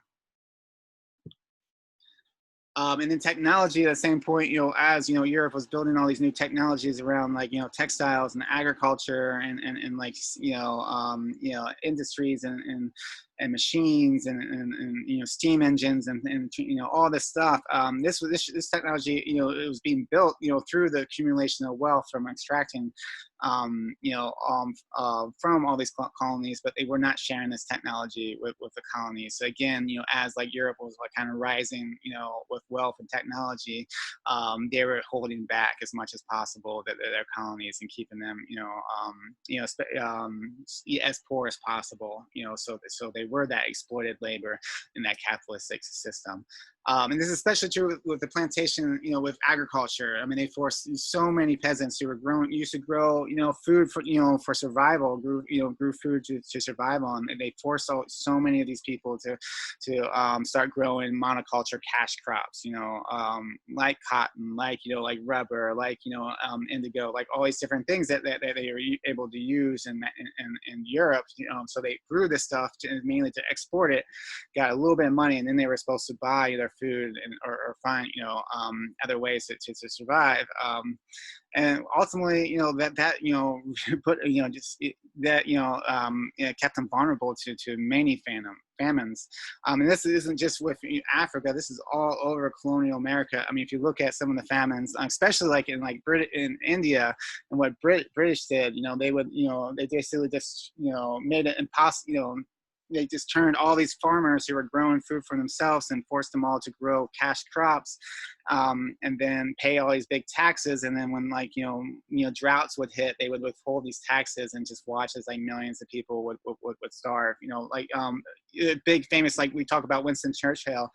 S1: And then technology at the same point, as Europe was building all these new technologies around like textiles and agriculture and like industries and machines and steam engines and all this stuff. This technology, it was being built through the accumulation of wealth from extracting from all these colonies, but they were not sharing this technology with the colonies. So again, as like Europe was like kind of rising, with wealth and technology, they were holding back as much as possible their colonies and keeping them, as poor as possible. So they were that exploited labor in that capitalistic system. And this is especially true with the plantation, with agriculture. They forced so many peasants who were used to grow, food for survival, grew food to survive on. And they forced so many of these people to start growing monoculture cash crops, like cotton, like rubber, like indigo, like all these different things that they were able to use in Europe. So they grew this stuff mainly to export it, got a little bit of money, and then they were supposed to buy either food and or find other ways to survive. And ultimately, that put just that kept them vulnerable to many famines. And this isn't just with Africa. This is all over colonial America. I mean, if you look at some of the famines, especially like in India, and what British did, they would, they basically just, made it impossible, they just turned all these farmers who were growing food for themselves and forced them all to grow cash crops, and then pay all these big taxes. And then when droughts would hit, they would withhold these taxes and just watch as millions of people would starve. Big famous, like we talk about Winston Churchill.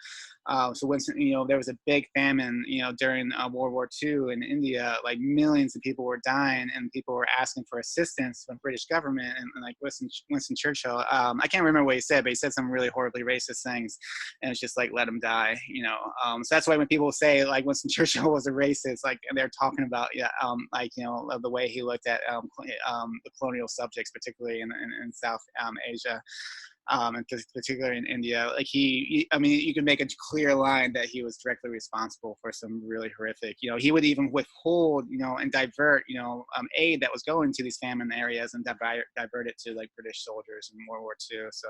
S1: So Winston, there was a big famine, during World War II in India. Like millions of people were dying, and people were asking for assistance from the British government. And like Winston Churchill, I can't remember what he said, but he said some really horribly racist things, and it's just like, let him die. So that's why when people say like Winston Churchill was a racist, like they're talking about the way he looked at the colonial subjects, particularly in South Asia. And particularly in India, like I mean, you can make a clear line that he was directly responsible for some really horrific, he would even withhold, and divert, aid that was going to these famine areas and divert it to like British soldiers in World War II. So,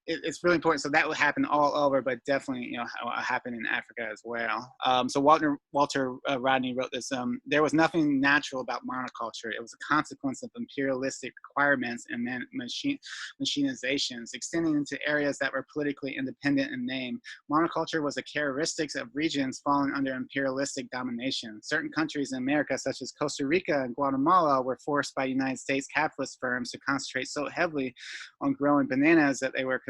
S1: it's really important. So that would happen all over, but definitely, happen in Africa as well. So Walter Rodney wrote this, there was nothing natural about monoculture. It was a consequence of imperialistic requirements and machinizations extending into areas that were politically independent in name. Monoculture was a characteristic of regions falling under imperialistic domination. Certain countries in America, such as Costa Rica and Guatemala, were forced by United States capitalist firms to concentrate so heavily on growing bananas that they were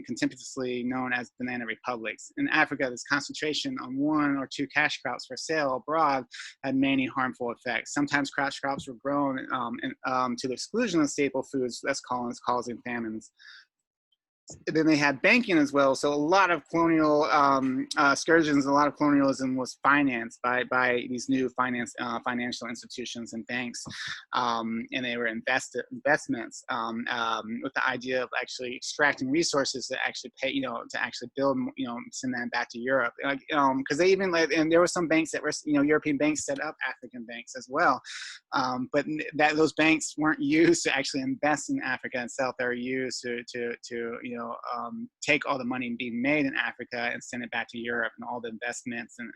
S1: contemptuously known as banana republics. In Africa, this concentration on one or two cash crops for sale abroad had many harmful effects. Sometimes cash crops were grown to the exclusion of staple foods, thus causing famines. Then they had banking as well. So a lot of colonial excursions, a lot of colonialism was financed by these new financial institutions and banks, and they were investments with the idea of actually extracting resources to actually pay, to actually build, send them back to Europe. Because they even and there were some banks that were, European banks set up African banks as well, but those banks weren't used to actually invest in Africa itself. They were used to take all the money being made in Africa and send it back to Europe, and all the investments and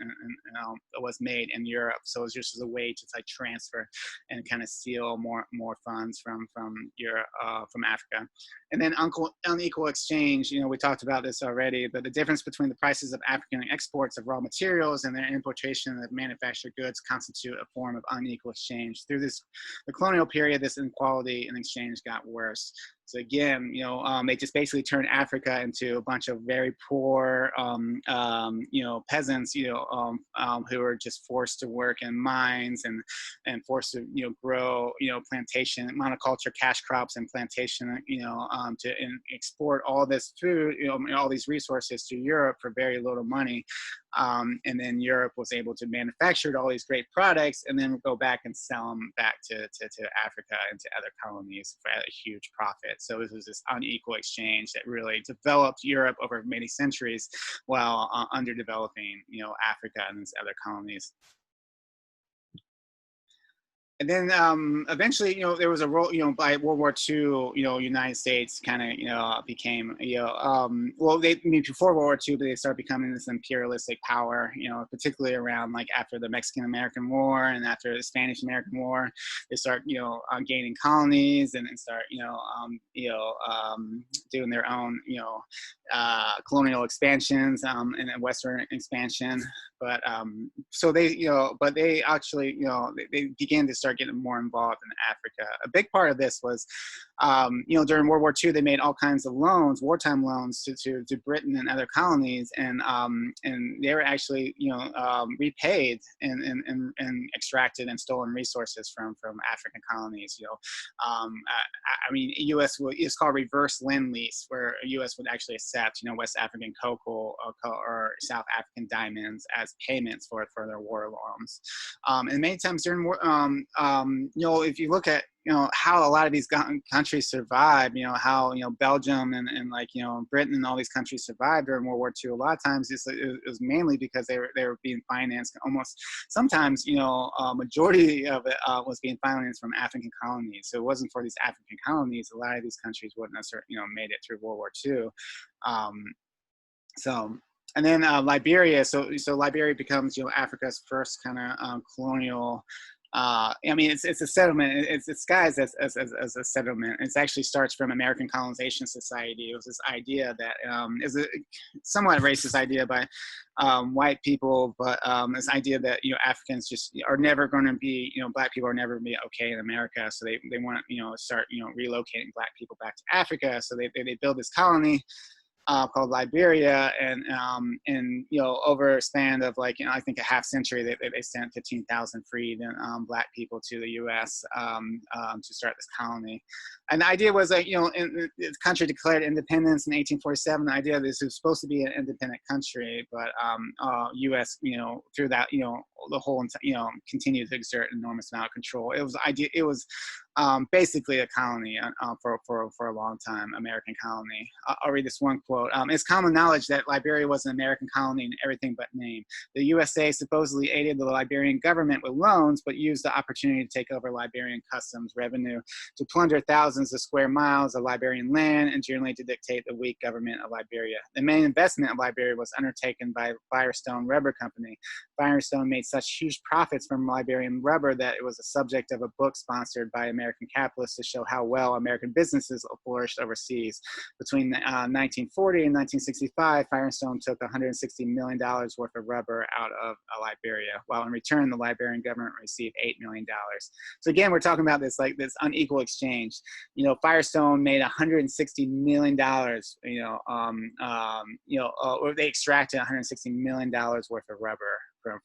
S1: was made in Europe. So it was just as a way to like transfer and kind of steal more funds from Europe, from Africa. And then unequal exchange. We talked about this already, but the difference between the prices of African exports of raw materials and their importation of manufactured goods constitute a form of unequal exchange. Through the colonial period, this inequality in exchange got worse. So again, they just basically turned Africa into a bunch of very poor, peasants, who were just forced to work in mines and forced to, grow, plantation, monoculture, cash crops, and plantation, to export all this food, all these resources to Europe for very little money. And then Europe was able to manufacture all these great products and then go back and sell them back to Africa and to other colonies for a huge profit. So it was this unequal exchange that really developed Europe over many centuries while underdeveloping, Africa and these other colonies. And then eventually, there was a role, by World War II, United States kind of, became, before World War II, but they started becoming this imperialistic power, particularly around like after the Mexican-American War and after the Spanish-American War. They start, gaining colonies and start, doing their own, colonial expansions and Western expansion. But so they actually, they began to start getting more involved in Africa. A big part of this was, during World War II, they made all kinds of loans, wartime loans to Britain and other colonies, and they were actually, repaid and extracted and stolen resources from African colonies. I mean, U.S. It's called reverse lend lease, where U.S. would actually accept, West African cocoa or South African diamonds as payments for their war loans. And many times during war, if you look at, how a lot of these countries survived, how, Belgium and like, Britain and all these countries survived during World War II, a lot of times it was mainly because they were being financed almost sometimes, majority of it was being financed from African colonies. So it wasn't for these African colonies, a lot of these countries wouldn't have, made it through World War II. And then Liberia, so Liberia becomes, Africa's first kind of colonial. It's a settlement. It's disguised as a settlement. It actually starts from American Colonization Society. It was this idea that is a somewhat racist idea by white people, but this idea that Africans just are never going to be, Black people are never going to be okay in America. So they want to start relocating Black people back to Africa. So they build this colony called Liberia, and over a span of like I think a half century, they sent 15,000 freed Black people to the U.S. To start this colony. And the idea was that the country declared independence in 1847. The idea that this was supposed to be an independent country, but U.S. through that the whole continued to exert enormous amount of control. It was basically a colony for a long time, American colony. I'll read this one quote. It's common knowledge that Liberia was an American colony in everything but name. The USA supposedly aided the Liberian government with loans, but used the opportunity to take over Liberian customs revenue, to plunder thousands of square miles of Liberian land, and generally to dictate the weak government of Liberia. The main investment of Liberia was undertaken by Firestone Rubber Company. Firestone made such huge profits from Liberian rubber that it was a subject of a book sponsored by American capitalists to show how well American businesses flourished overseas. Between 1940 and 1965, Firestone took $160 million worth of rubber out of Liberia, while in return, the Liberian government received $8 million. So again, we're talking about this unequal exchange. Firestone made $160 million, or they extracted $160 million worth of rubber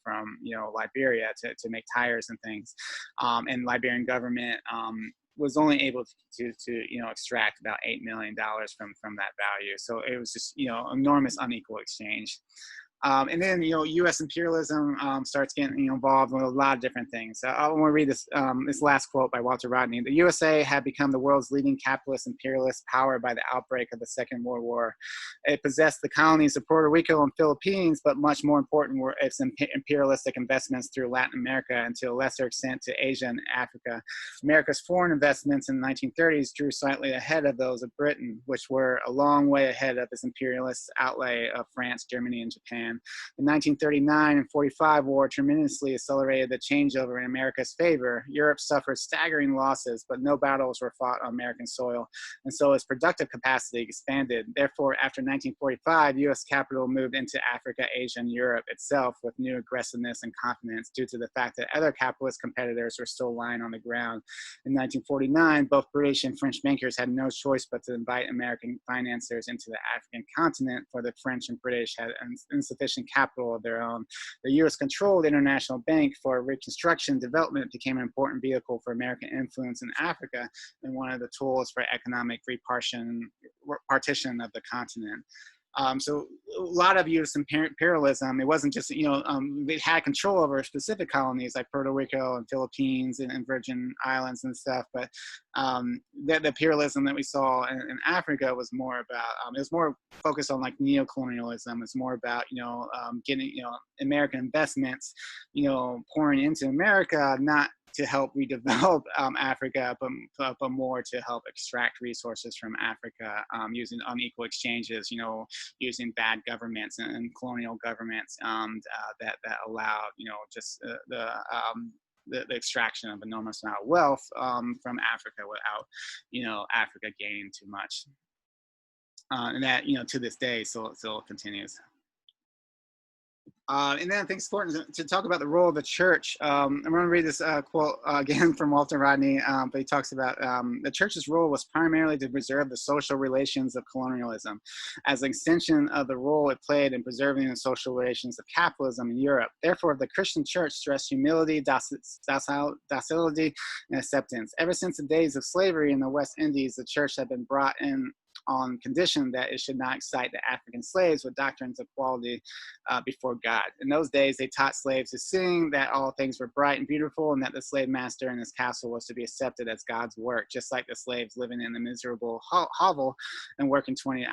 S1: from Liberia to make tires and things, and Liberian government was only able to extract about $8 million from that value. So it was just enormous unequal exchange. And then, U.S. imperialism starts getting involved with a lot of different things. I want to read this last quote by Walter Rodney. The USA had become the world's leading capitalist imperialist power by the outbreak of the Second World War. It possessed the colonies of Puerto Rico and Philippines, but much more important were its imperialistic investments through Latin America and to a lesser extent to Asia and Africa. America's foreign investments in the 1930s drew slightly ahead of those of Britain, which were a long way ahead of its imperialist outlay of France, Germany, and Japan. The 1939 and 45 war tremendously accelerated the changeover in America's favor. Europe suffered staggering losses, but no battles were fought on American soil, and so its productive capacity expanded. Therefore, after 1945, U.S. capital moved into Africa, Asia, and Europe itself with new aggressiveness and confidence due to the fact that other capitalist competitors were still lying on the ground. In 1949, both British and French bankers had no choice but to invite American financiers into the African continent, for the French and British had insufficient capital of their own. The U.S.-controlled International Bank for Reconstruction Development became an important vehicle for American influence in Africa and one of the tools for economic partition of the continent. So a lot of U.S. imperialism, it wasn't just, they had control over specific colonies like Puerto Rico and Philippines and Virgin Islands and stuff, but the imperialism that we saw in Africa was more about, it was more focused on like neocolonialism. It's more about, getting, American investments, pouring into America, not to help redevelop Africa, but more to help extract resources from Africa using unequal exchanges, using bad governments and colonial governments that allowed, just the extraction of enormous amount of wealth from Africa without, Africa gaining too much. And that, to this day, still continues. And then I think it's important to talk about the role of the church. I'm going to read this quote again from Walter Rodney, but he talks about the church's role was primarily to preserve the social relations of colonialism as an extension of the role it played in preserving the social relations of capitalism in Europe. Therefore, the Christian church stressed humility, docility, and acceptance. Ever since the days of slavery in the West Indies, the church had been brought in on condition that it should not excite the African slaves with doctrines of equality before God. In those days, they taught slaves to sing that all things were bright and beautiful, and that the slave master in his castle was to be accepted as God's work, just like the slaves living in the miserable hovel and working 20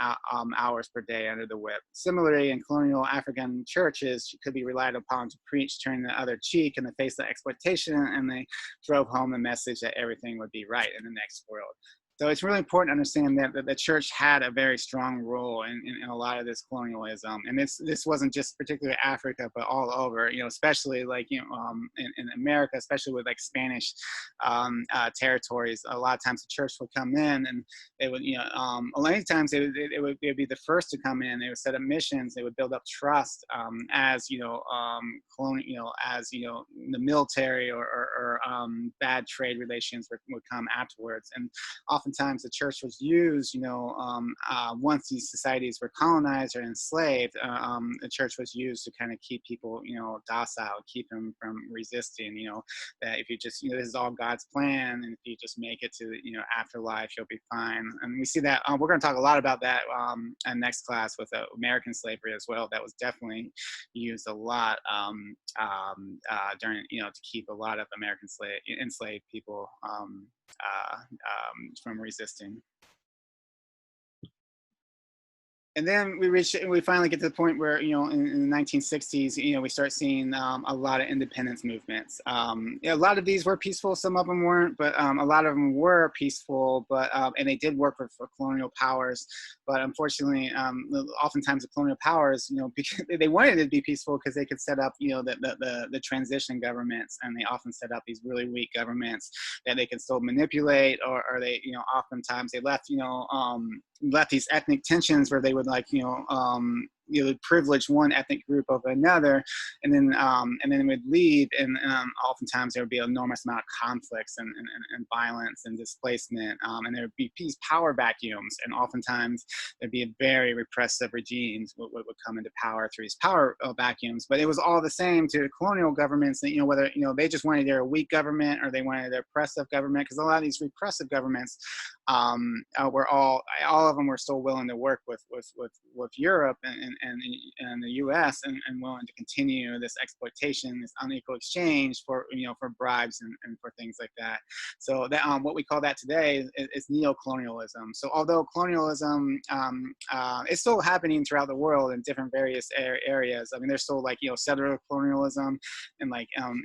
S1: hours per day under the whip. Similarly, in colonial African churches, could be relied upon to preach, turning the other cheek in the face of exploitation, and they drove home the message that everything would be right in the next world. So it's really important to understand that the church had a very strong role in a lot of this colonialism, and this wasn't just particularly Africa, but all over. Especially like in America, especially with like Spanish territories. A lot of times the church would come in, and they would a lot of times they would be the first to come in. They would set up missions. They would build up trust as the military or bad trade relations would come afterwards. And oftentimes the church was used, once these societies were colonized or enslaved, the church was used to kind of keep people, docile, keep them from resisting, that if you just, this is all God's plan, and if you just make it to, afterlife, you'll be fine. And we see that, we're going to talk a lot about that in next class with American slavery as well. That was definitely used a lot during, to keep a lot of American enslaved people from resisting. And then we finally get to the point where, in the 1960s, we start seeing a lot of independence movements. A lot of these were peaceful, some of them weren't, but a lot of them were peaceful, but and they did work for colonial powers. But unfortunately, oftentimes the colonial powers, because they wanted it to be peaceful because they could set up, the transition governments, and they often set up these really weak governments that they could still manipulate, or they, oftentimes they left, left these ethnic tensions where they would privilege one ethnic group over another, and then it would lead, and oftentimes there would be an enormous amount of conflicts and violence and displacement, and there would be these power vacuums, and oftentimes there'd be a very repressive regimes would come into power through these power vacuums. But it was all the same to colonial governments, that whether they just wanted their weak government or they wanted their oppressive government, because a lot of these repressive governments were all of them were still willing to work with Europe and the U.S. and willing to continue this exploitation, this unequal exchange for bribes and for things like that. So that what we call that today is neo-colonialism. So although colonialism is still happening throughout the world in different various areas. I mean, there's still settler colonialism, and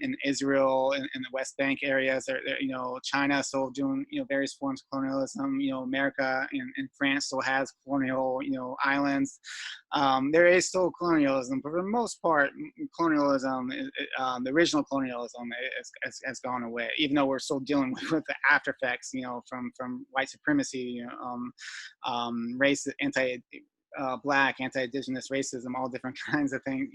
S1: in Israel and in the West Bank areas. China is still doing various forms of colonialism. America and France still has colonial islands. There is still colonialism, but for the most part, colonialism, the original colonialism, has gone away. Even though we're still dealing with the after effects, from white supremacy, race, black, anti-indigenous racism, all different kinds of things.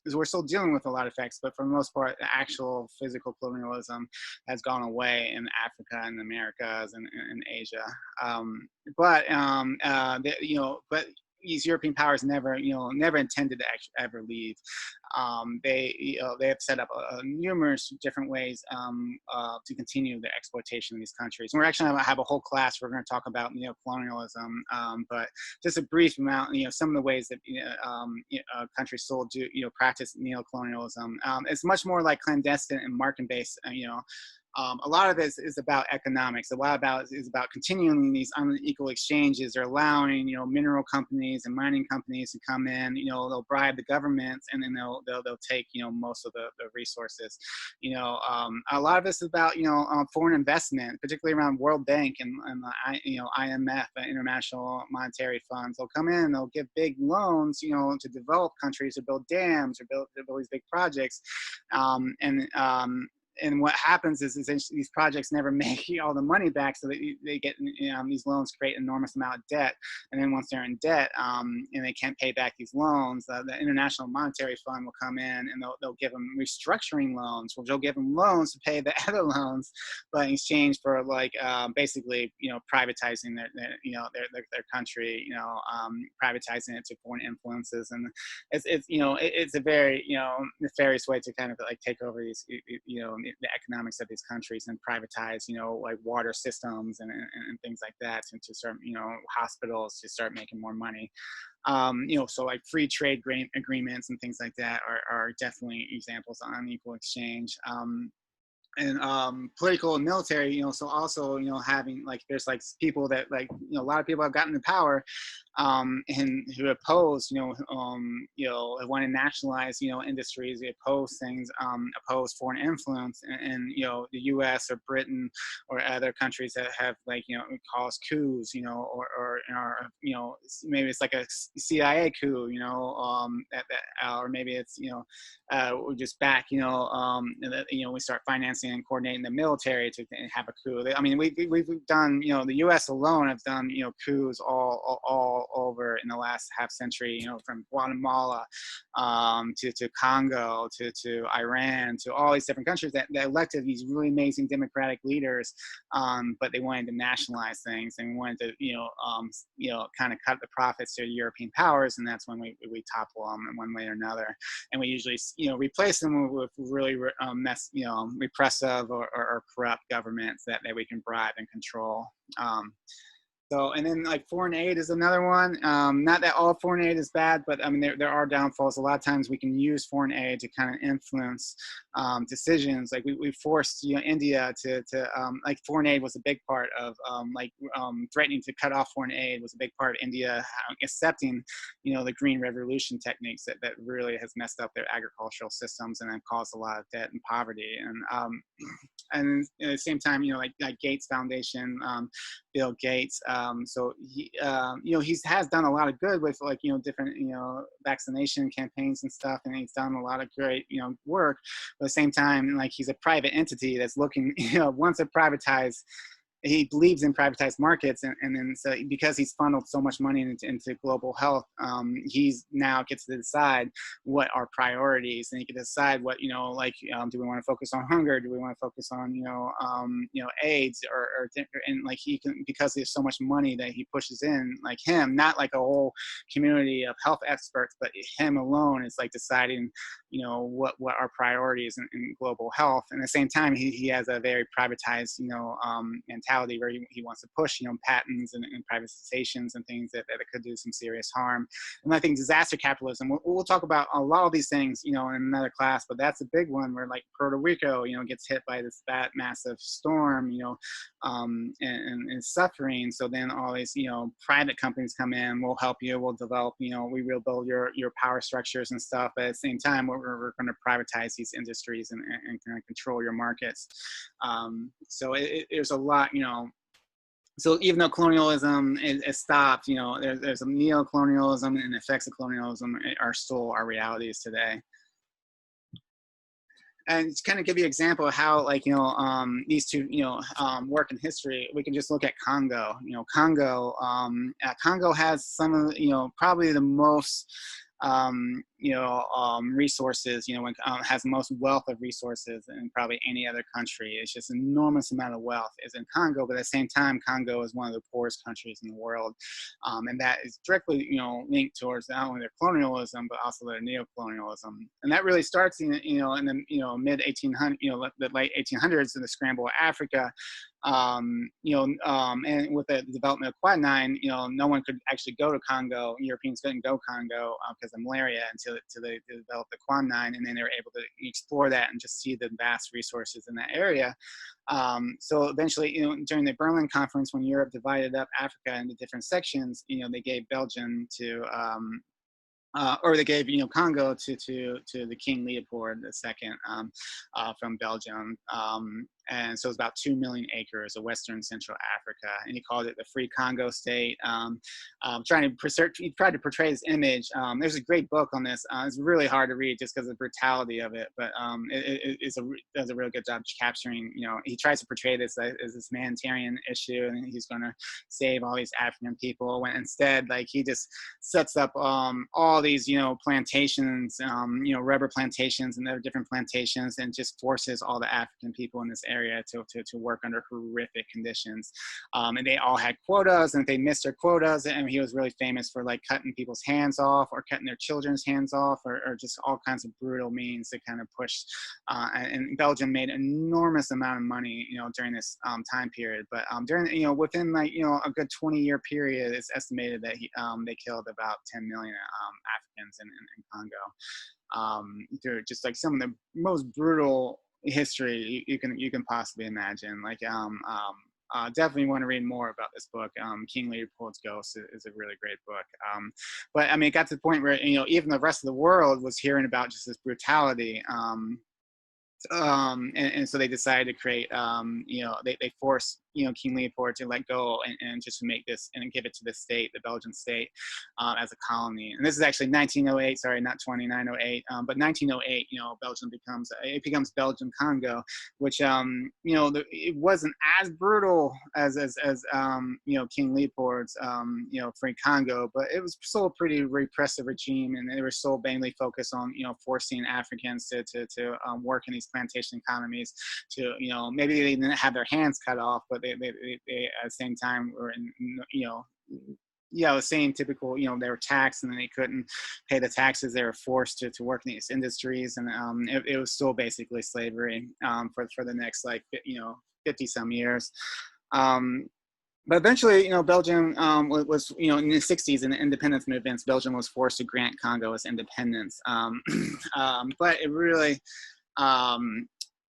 S1: Because we're still dealing with a lot of effects, but for the most part, the actual physical colonialism has gone away in Africa and the Americas and Asia. But these European powers never intended to actually ever leave. They have set up numerous different ways to continue the exploitation of these countries. And we're actually going to have a whole class where we're going to talk about neo-colonialism, but just a brief amount. Some of the ways that countries still do practice neo-colonialism. It's much more like clandestine and market-based. A lot of this is about economics. A lot is about continuing these unequal exchanges, or allowing mineral companies and mining companies to come in. They'll bribe the governments, and then they'll take most of the resources. A lot of this is about foreign investment, particularly around World Bank and IMF, International Monetary Funds. They'll come in, they'll give big loans to develop countries, to build dams or build these big projects, and what happens is essentially these projects never make all the money back, so they get these loans create an enormous amount of debt, and then once they're in debt and they can't pay back these loans, the International Monetary Fund will come in and they'll give them restructuring loans. Well, they'll give them loans to pay the other loans, but in exchange for basically privatizing their country, privatizing it to foreign influences, and it's a very nefarious way to kind of take over these the economics of these countries and privatize, like water systems and things like that, and to start, hospitals to start making more money. So like free trade agreements and things like that are definitely examples on unequal exchange. And political and military, so also, having like, there's like people that like, a lot of people have gotten to power, and who oppose, want to nationalize, industries, they oppose things, oppose foreign influence, and the U.S. or Britain or other countries that have like, caused coups, or maybe it's like a CIA coup, or maybe it's, we're just back, we start financing and coordinating the military to have a coup. I mean, we've done, the U.S. alone have done, coups all over in the last half century, from Guatemala to Congo to Iran, to all these different countries that elected these really amazing democratic leaders, but they wanted to nationalize things and wanted to, kind of cut the profits to European powers, and that's when we topple them in one way or another, and we usually, replace them with really repressive or corrupt governments that we can bribe and control. So, and then like foreign aid is another one. Not that all foreign aid is bad, but I mean, there are downfalls. A lot of times we can use foreign aid to kind of influence decisions. Like we forced, India to like foreign aid was a big part of threatening to cut off foreign aid was a big part of India accepting, the green revolution techniques that really has messed up their agricultural systems and then caused a lot of debt and poverty. And at the same time, like Gates Foundation, Bill Gates. So he has done a lot of good with like, different, vaccination campaigns and stuff. And he's done a lot of great, work. But at the same time, like he's a private entity that's looking, wants to privatize. He believes in privatized markets, and then so because he's funneled so much money into global health, he's now gets to decide what are priorities, and he can decide what, do we want to focus on hunger? Do we want to focus on, AIDS and like he can, because there's so much money that he pushes in, like him, not like a whole community of health experts, but him alone is like deciding, what our priorities in global health. And at the same time, he has a very privatized, mentality where he wants to push, patents and privatizations and things that could do some serious harm. And I think disaster capitalism, we'll talk about a lot of these things, in another class, but that's a big one where like Puerto Rico, gets hit by this massive storm, and suffering. So then all these, private companies come in, we'll help you, we'll develop, we will build your power structures and stuff. But at the same time, we're going to privatize these industries and kind of control your markets. So there's a lot, so even though colonialism is stopped, there's a neo-colonialism, and effects of colonialism are still our realities today. And to kind of give you an example of how, like, these two, work in history, we can just look at Congo. Congo has some of, probably the most, resources, has the most wealth of resources in probably any other country. It's just an enormous amount of wealth is in Congo, but at the same time, Congo is one of the poorest countries in the world. And that is directly, linked towards not only their colonialism, but also their neo-colonialism. And that really starts in the, mid 1800s, the late 1800s in the scramble of Africa. And with the development of quinine, no one could actually go to Congo. Europeans couldn't go Congo because of malaria until they developed the quinine, and then they were able to explore that and just see the vast resources in that area. So eventually, during the Berlin Conference, when Europe divided up Africa into different sections, they gave Belgium to or they gave Congo to the King Leopold II from Belgium, and so it's about 2 million acres of Western Central Africa, and he called it the Free Congo State. He tried to portray this image. There's a great book on this. It's really hard to read just because of the brutality of it, but it does a real good job capturing. He tries to portray this as this humanitarian issue, and he's going to save all these African people, when instead, like, he just sets up all these plantations, rubber plantations and other different plantations, and just forces all the African people in this area to work under horrific conditions. And they all had quotas, and if they missed their quotas, and he was really famous for like cutting people's hands off or cutting their children's hands off, or just all kinds of brutal means to kind of push. And Belgium made an enormous amount of money, during this time period. But during, within like, a good 20-year period, it's estimated that they killed about 10 million Africans in Congo, through just like some of the most brutal history you can possibly imagine. Like, definitely want to read more about this book. King Leopold's Ghost is a really great book. But I mean, it got to the point where, even the rest of the world was hearing about just this brutality. And so they decided to create, they forced, King Leopold to let go and just to make this and give it to the state, the Belgian state, as a colony. And this is actually 1908, sorry, not 2908, but 1908, Belgium becomes Belgium Congo, which, it wasn't as brutal as King Leopold's, free Congo, but it was still a pretty repressive regime, and they were still mainly focused on, forcing Africans to work in these plantation economies, to, maybe they didn't have their hands cut off, but they at the same time were in, the same typical, they were taxed, and then they couldn't pay the taxes. They were forced to work in these industries, and it was still basically slavery for the next, like, 50 some years. But eventually, Belgium was, in the 60s, in the independence movements, Belgium was forced to grant Congo its independence. But it really,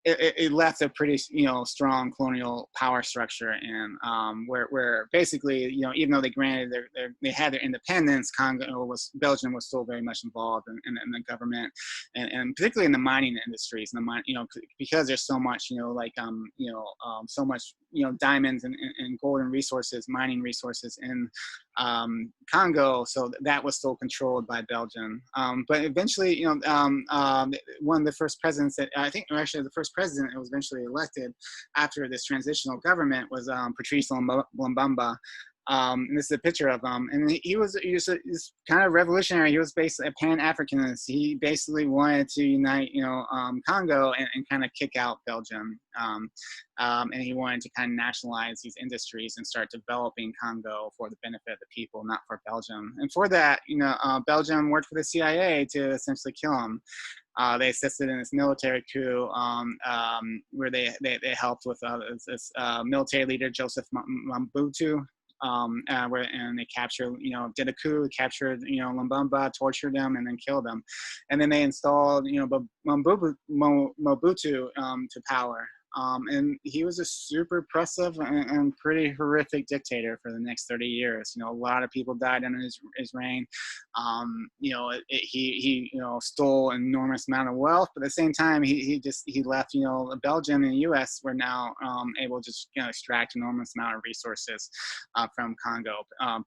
S1: it left a pretty, strong colonial power structure, and where basically, even though they granted they had their independence, Belgium was still very much involved in the government, and particularly in the mining industries, and because there's so much, so much, diamonds and golden resources, mining resources in Congo, so that was still controlled by Belgium. But eventually, one of the first presidents that I think, or actually the first president that was eventually elected after this transitional government was Patrice Lumumba. And this is a picture of him, and he was kind of revolutionary. He was basically a Pan-Africanist. He basically wanted to unite, Congo and kind of kick out Belgium. And he wanted to kind of nationalize these industries and start developing Congo for the benefit of the people, not for Belgium. And for that, Belgium worked for the CIA to essentially kill him. They assisted in this military coup, where they helped with this military leader, Joseph Mobutu. And they captured, did a coup, captured, Lumumba, tortured him, and then killed him. And then they installed, Mobutu to power. And he was a super oppressive and pretty horrific dictator for the next 30 years. A lot of people died under his reign. He stole an enormous amount of wealth, but at the same time, he left, Belgium and the U.S. were now able to just, extract enormous amount of resources from Congo,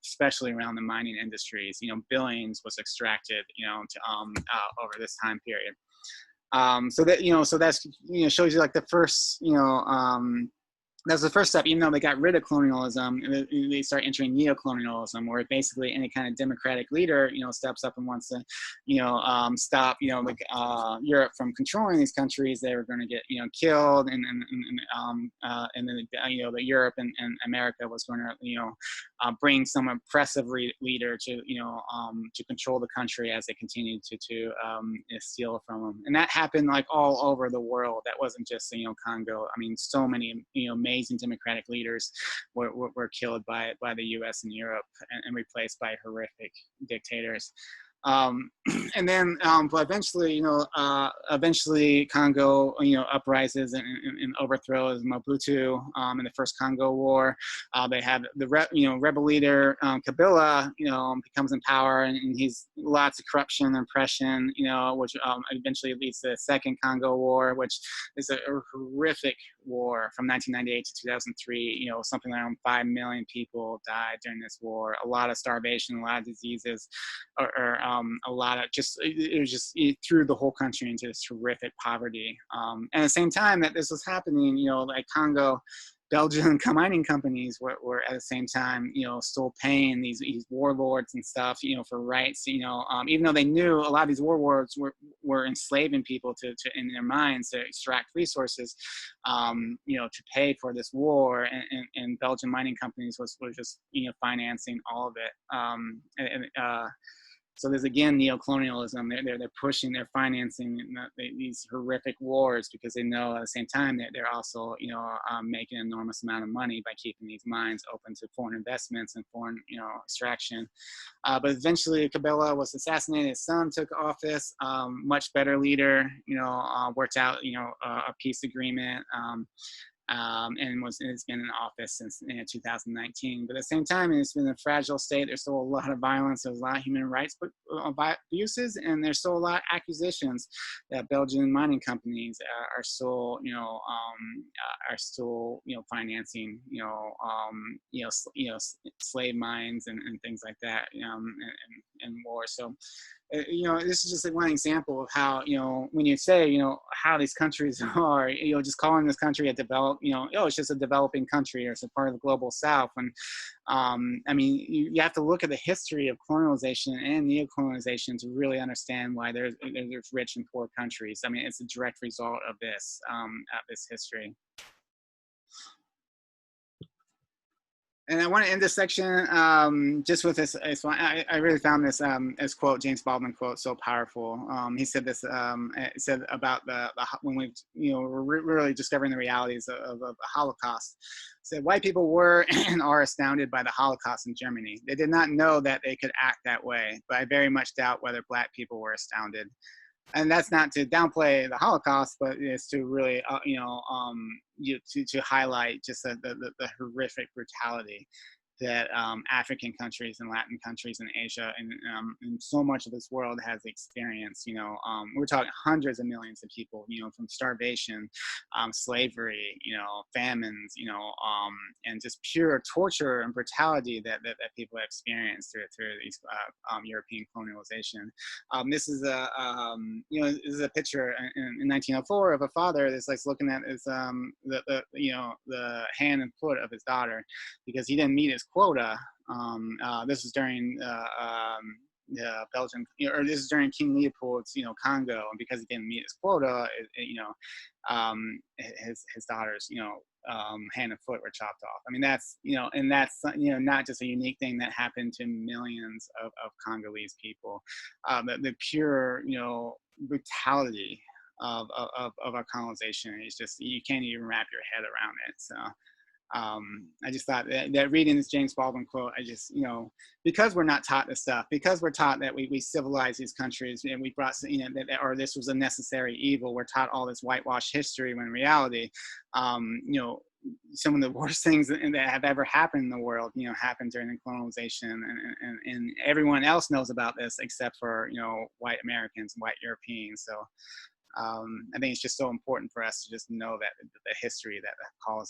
S1: especially around the mining industries. Billions was extracted, over this time period. So that's, shows you like the first, that's the first step. Even though they got rid of colonialism, they start entering neocolonialism, where basically any kind of democratic leader, steps up and wants to, stop, Europe from controlling these countries. They were going to get, killed, and then the Europe and America was going to, bring some oppressive leader to, to control the country as they continued to steal from them. And that happened like all over the world. That wasn't just, Congo. I mean, so many, amazing democratic leaders were killed by the U.S. and Europe and replaced by horrific dictators. And then, but eventually Congo, uprises and overthrows Mobutu in the first Congo War. They have the rebel leader Kabila, becomes in power, and he's lots of corruption and oppression, which eventually leads to the second Congo War, which is a horrific war from 1998 to 2003. Something around 5 million people died during this war. A lot of starvation, a lot of diseases, or a lot of it was just, it threw the whole country into this horrific poverty. And at the same time that this was happening, like Congo, Belgian mining companies were at the same time, still paying these warlords and stuff, for rights, even though they knew a lot of these warlords were enslaving people to in their mines to extract resources, to pay for this war, and Belgian mining companies were just, financing all of it. So there's again neocolonialism. They're pushing, they're financing these horrific wars because they know at the same time that they're also making an enormous amount of money by keeping these mines open to foreign investments and foreign extraction. But eventually Kabila was assassinated. His son took office. Much better leader. Worked out a peace agreement. And it's been in office since 2019. But at the same time, it's been a fragile state. There's still a lot of violence. There's a lot of human rights abuses, and there's still a lot of accusations that Belgian mining companies are still, financing, slave mines and things like that, and war. So. This is just like one example of how, when you say, how these countries are, just calling this country a developed, it's just a developing country or it's a part of the global South. And I mean, you have to look at the history of colonialization and neocolonization to really understand why there's rich and poor countries. I mean, it's a direct result of this history. And I want to end this section just with this. I really found this quote, James Baldwin quote, so powerful. He said this. It said about when we're really discovering the realities of the Holocaust. He said white people were and are astounded by the Holocaust in Germany. They did not know that they could act that way, but I very much doubt whether Black people were astounded. And that's not to downplay the Holocaust, but it's to really, to highlight just the horrific brutality that African countries and Latin countries and Asia and so much of this world has experienced. We're talking hundreds of millions of people, from starvation, slavery, famines, and just pure torture and brutality that people have experienced through these European colonialization. This is a picture in 1904 of a father that's like looking at his the hand and foot of his daughter because he didn't meet his quota. This was during Belgium, or this is during King Leopold's, Congo, and because he didn't meet his quota, his daughter's, hand and foot were chopped off. I mean, that's, and that's, not just a unique thing that happened to millions of Congolese people. The pure, brutality of our colonization is just, you can't even wrap your head around it. So. I just thought that reading this James Baldwin quote, I just, because we're not taught this stuff, because we're taught that we civilize these countries and we brought, or this was a necessary evil, we're taught all this whitewashed history when in reality, some of the worst things that have ever happened in the world, happened during the colonization, and everyone else knows about this except for, white Americans and white Europeans. So I think it's just so important for us to just know that the history that